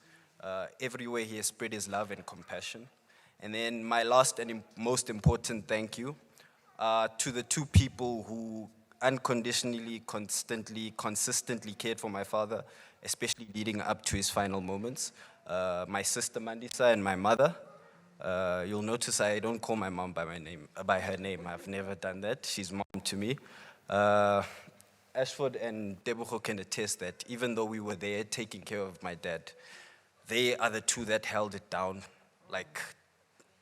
Everywhere he has spread his love and compassion. And then my last and most important thank you to the two people who unconditionally, consistently cared for my father, especially leading up to his final moments. My sister Mandisa and my mother. You'll notice I don't call my mom by her name. I've never done that. She's mom to me. Ashford and Debucho can attest that even though we were there taking care of my dad, they are the two that held it down, like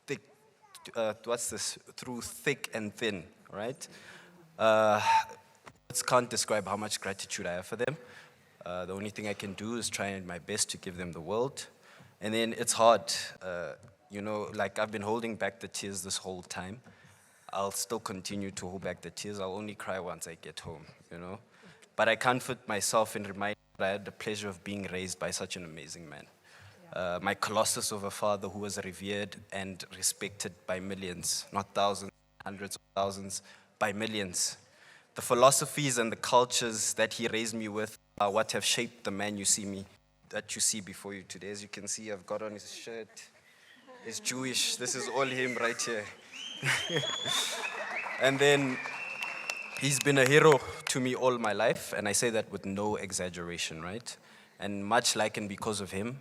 thick, through thick and thin, right? Words can't describe how much gratitude I have for them. The only thing I can do is try my best to give them the world. And then it's hard, you know, like I've been holding back the tears this whole time. I'll still continue to hold back the tears. I'll only cry once I get home, you know. But I comfort myself in reminding that I had the pleasure of being raised by such an amazing man. My colossus of a father who was revered and respected by millions, not thousands, hundreds of thousands, by millions. The philosophies and the cultures that he raised me with are what have shaped the man that you see before you today. As you can see, I've got on his shirt. It's Jewish. This is all him right here. And then he's been a hero to me all my life, and I say that with no exaggeration, right? And much like and because of him,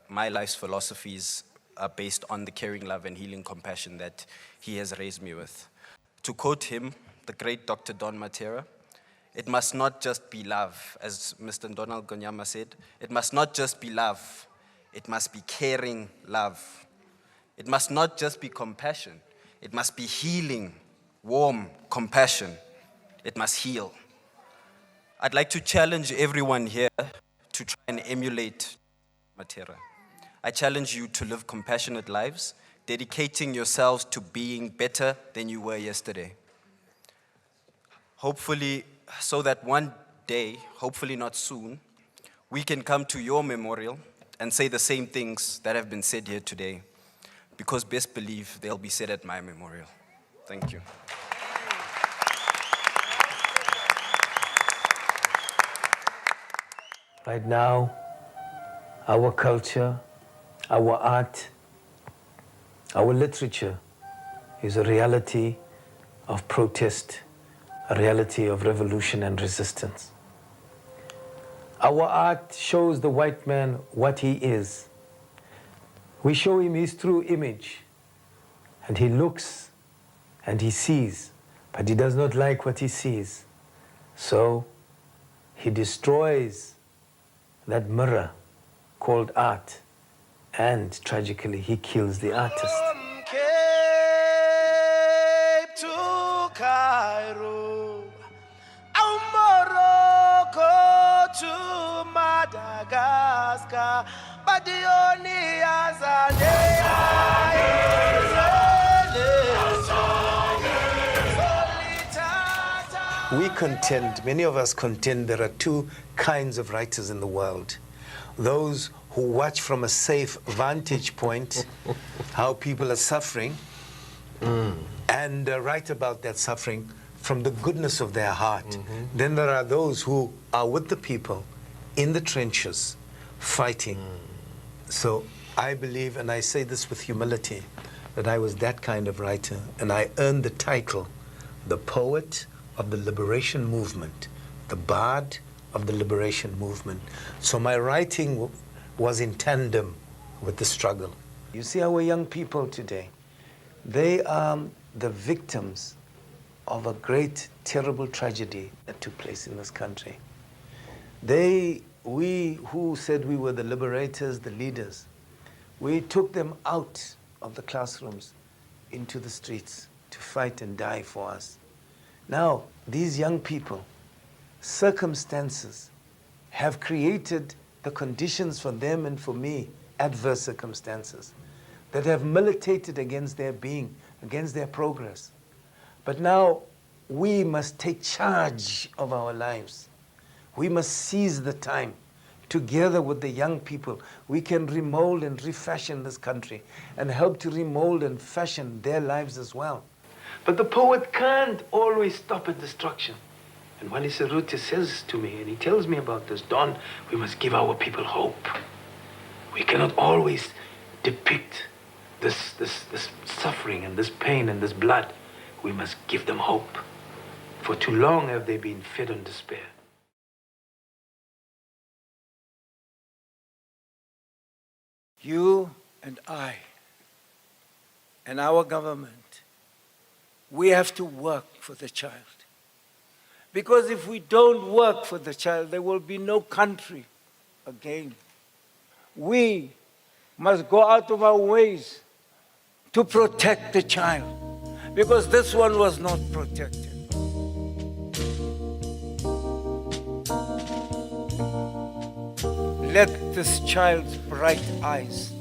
my life's philosophies are based on the caring love and healing compassion that he has raised me with. To quote him, the great Dr. Don Mattera, it must not just be love, as Mr. Donald Gonyama said, it must not just be love, it must be caring love. It must not just be compassion, it must be healing, warm compassion. It must heal. I'd like to challenge everyone here to try and emulate Mattera. I challenge you to live compassionate lives, dedicating yourselves to being better than you were yesterday. Hopefully, so that one day, hopefully not soon, we can come to your memorial and say the same things that have been said here today, because best believe they'll be said at my memorial. Thank you. Right now, our culture, our art, our literature is a reality of protest, a reality of revolution and resistance. Our art shows the white man what he is. We show him his true image, and he looks and he sees, but he does not like what he sees. So he destroys that mirror called art, and tragically he kills the artist. Cape to Cairo, Morocco to Madagascar, but the only We contend, many of us contend, there are two kinds of writers in the world. Those who watch from a safe vantage point how people are suffering and write about that suffering from the goodness of their heart. Then there are those who are with the people in the trenches fighting. So I believe, and I say this with humility, that I was that kind of writer, and I earned the title, the poet of the liberation movement, the bard of the liberation movement. So my writing was in tandem with the struggle. You see our young people today, they are the victims of a great, terrible tragedy that took place in this country. We who said we were the liberators, the leaders, we took them out of the classrooms into the streets to fight and die for us. Now, these young people, circumstances have created the conditions for them and for me, adverse circumstances, that have militated against their being, against their progress. But now we must take charge of our lives. We must seize the time. Together with the young people, we can remold and refashion this country and help to remold and fashion their lives as well. But the poet can't always stop at destruction. And Wally Seruti says to me, and he tells me about this, Don, we must give our people hope. We cannot always depict this suffering and this pain and this blood. We must give them hope. For too long have they been fed on despair. You and I and our government, we have to work for the child. Because if we don't work for the child, there will be no country again. We must go out of our ways to protect the child, because this one was not protected. Let this child's bright eyes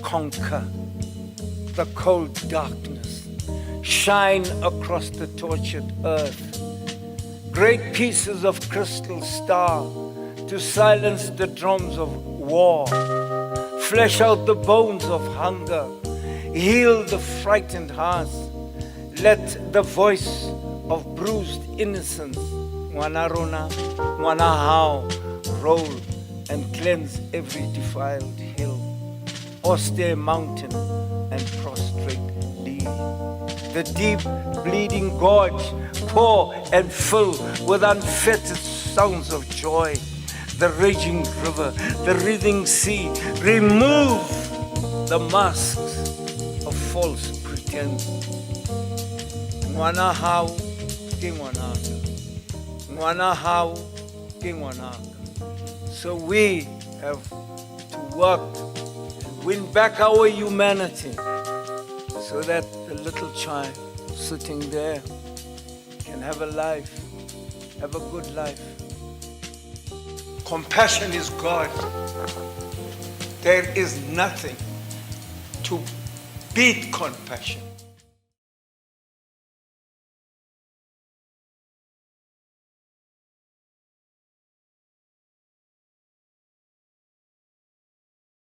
conquer the cold darkness, shine across the tortured earth. Great pieces of crystal star to silence the drums of war, flesh out the bones of hunger, heal the frightened hearts. Let the voice of bruised innocence, Ngwana rona, Ngwana hao, roll and cleanse every defiled hill, austere mountain and prostrate lea. The deep bleeding gorge pour and fill with unfettered sounds of joy. The raging river, the writhing sea, remove the masks of false pretense. Ngwana hao ke ngwanaka, ngwana hao ke ngwanaka. So we have to work, win back our humanity, so that the little child sitting there can have a life, have a good life. Compassion is God. There is nothing to beat compassion.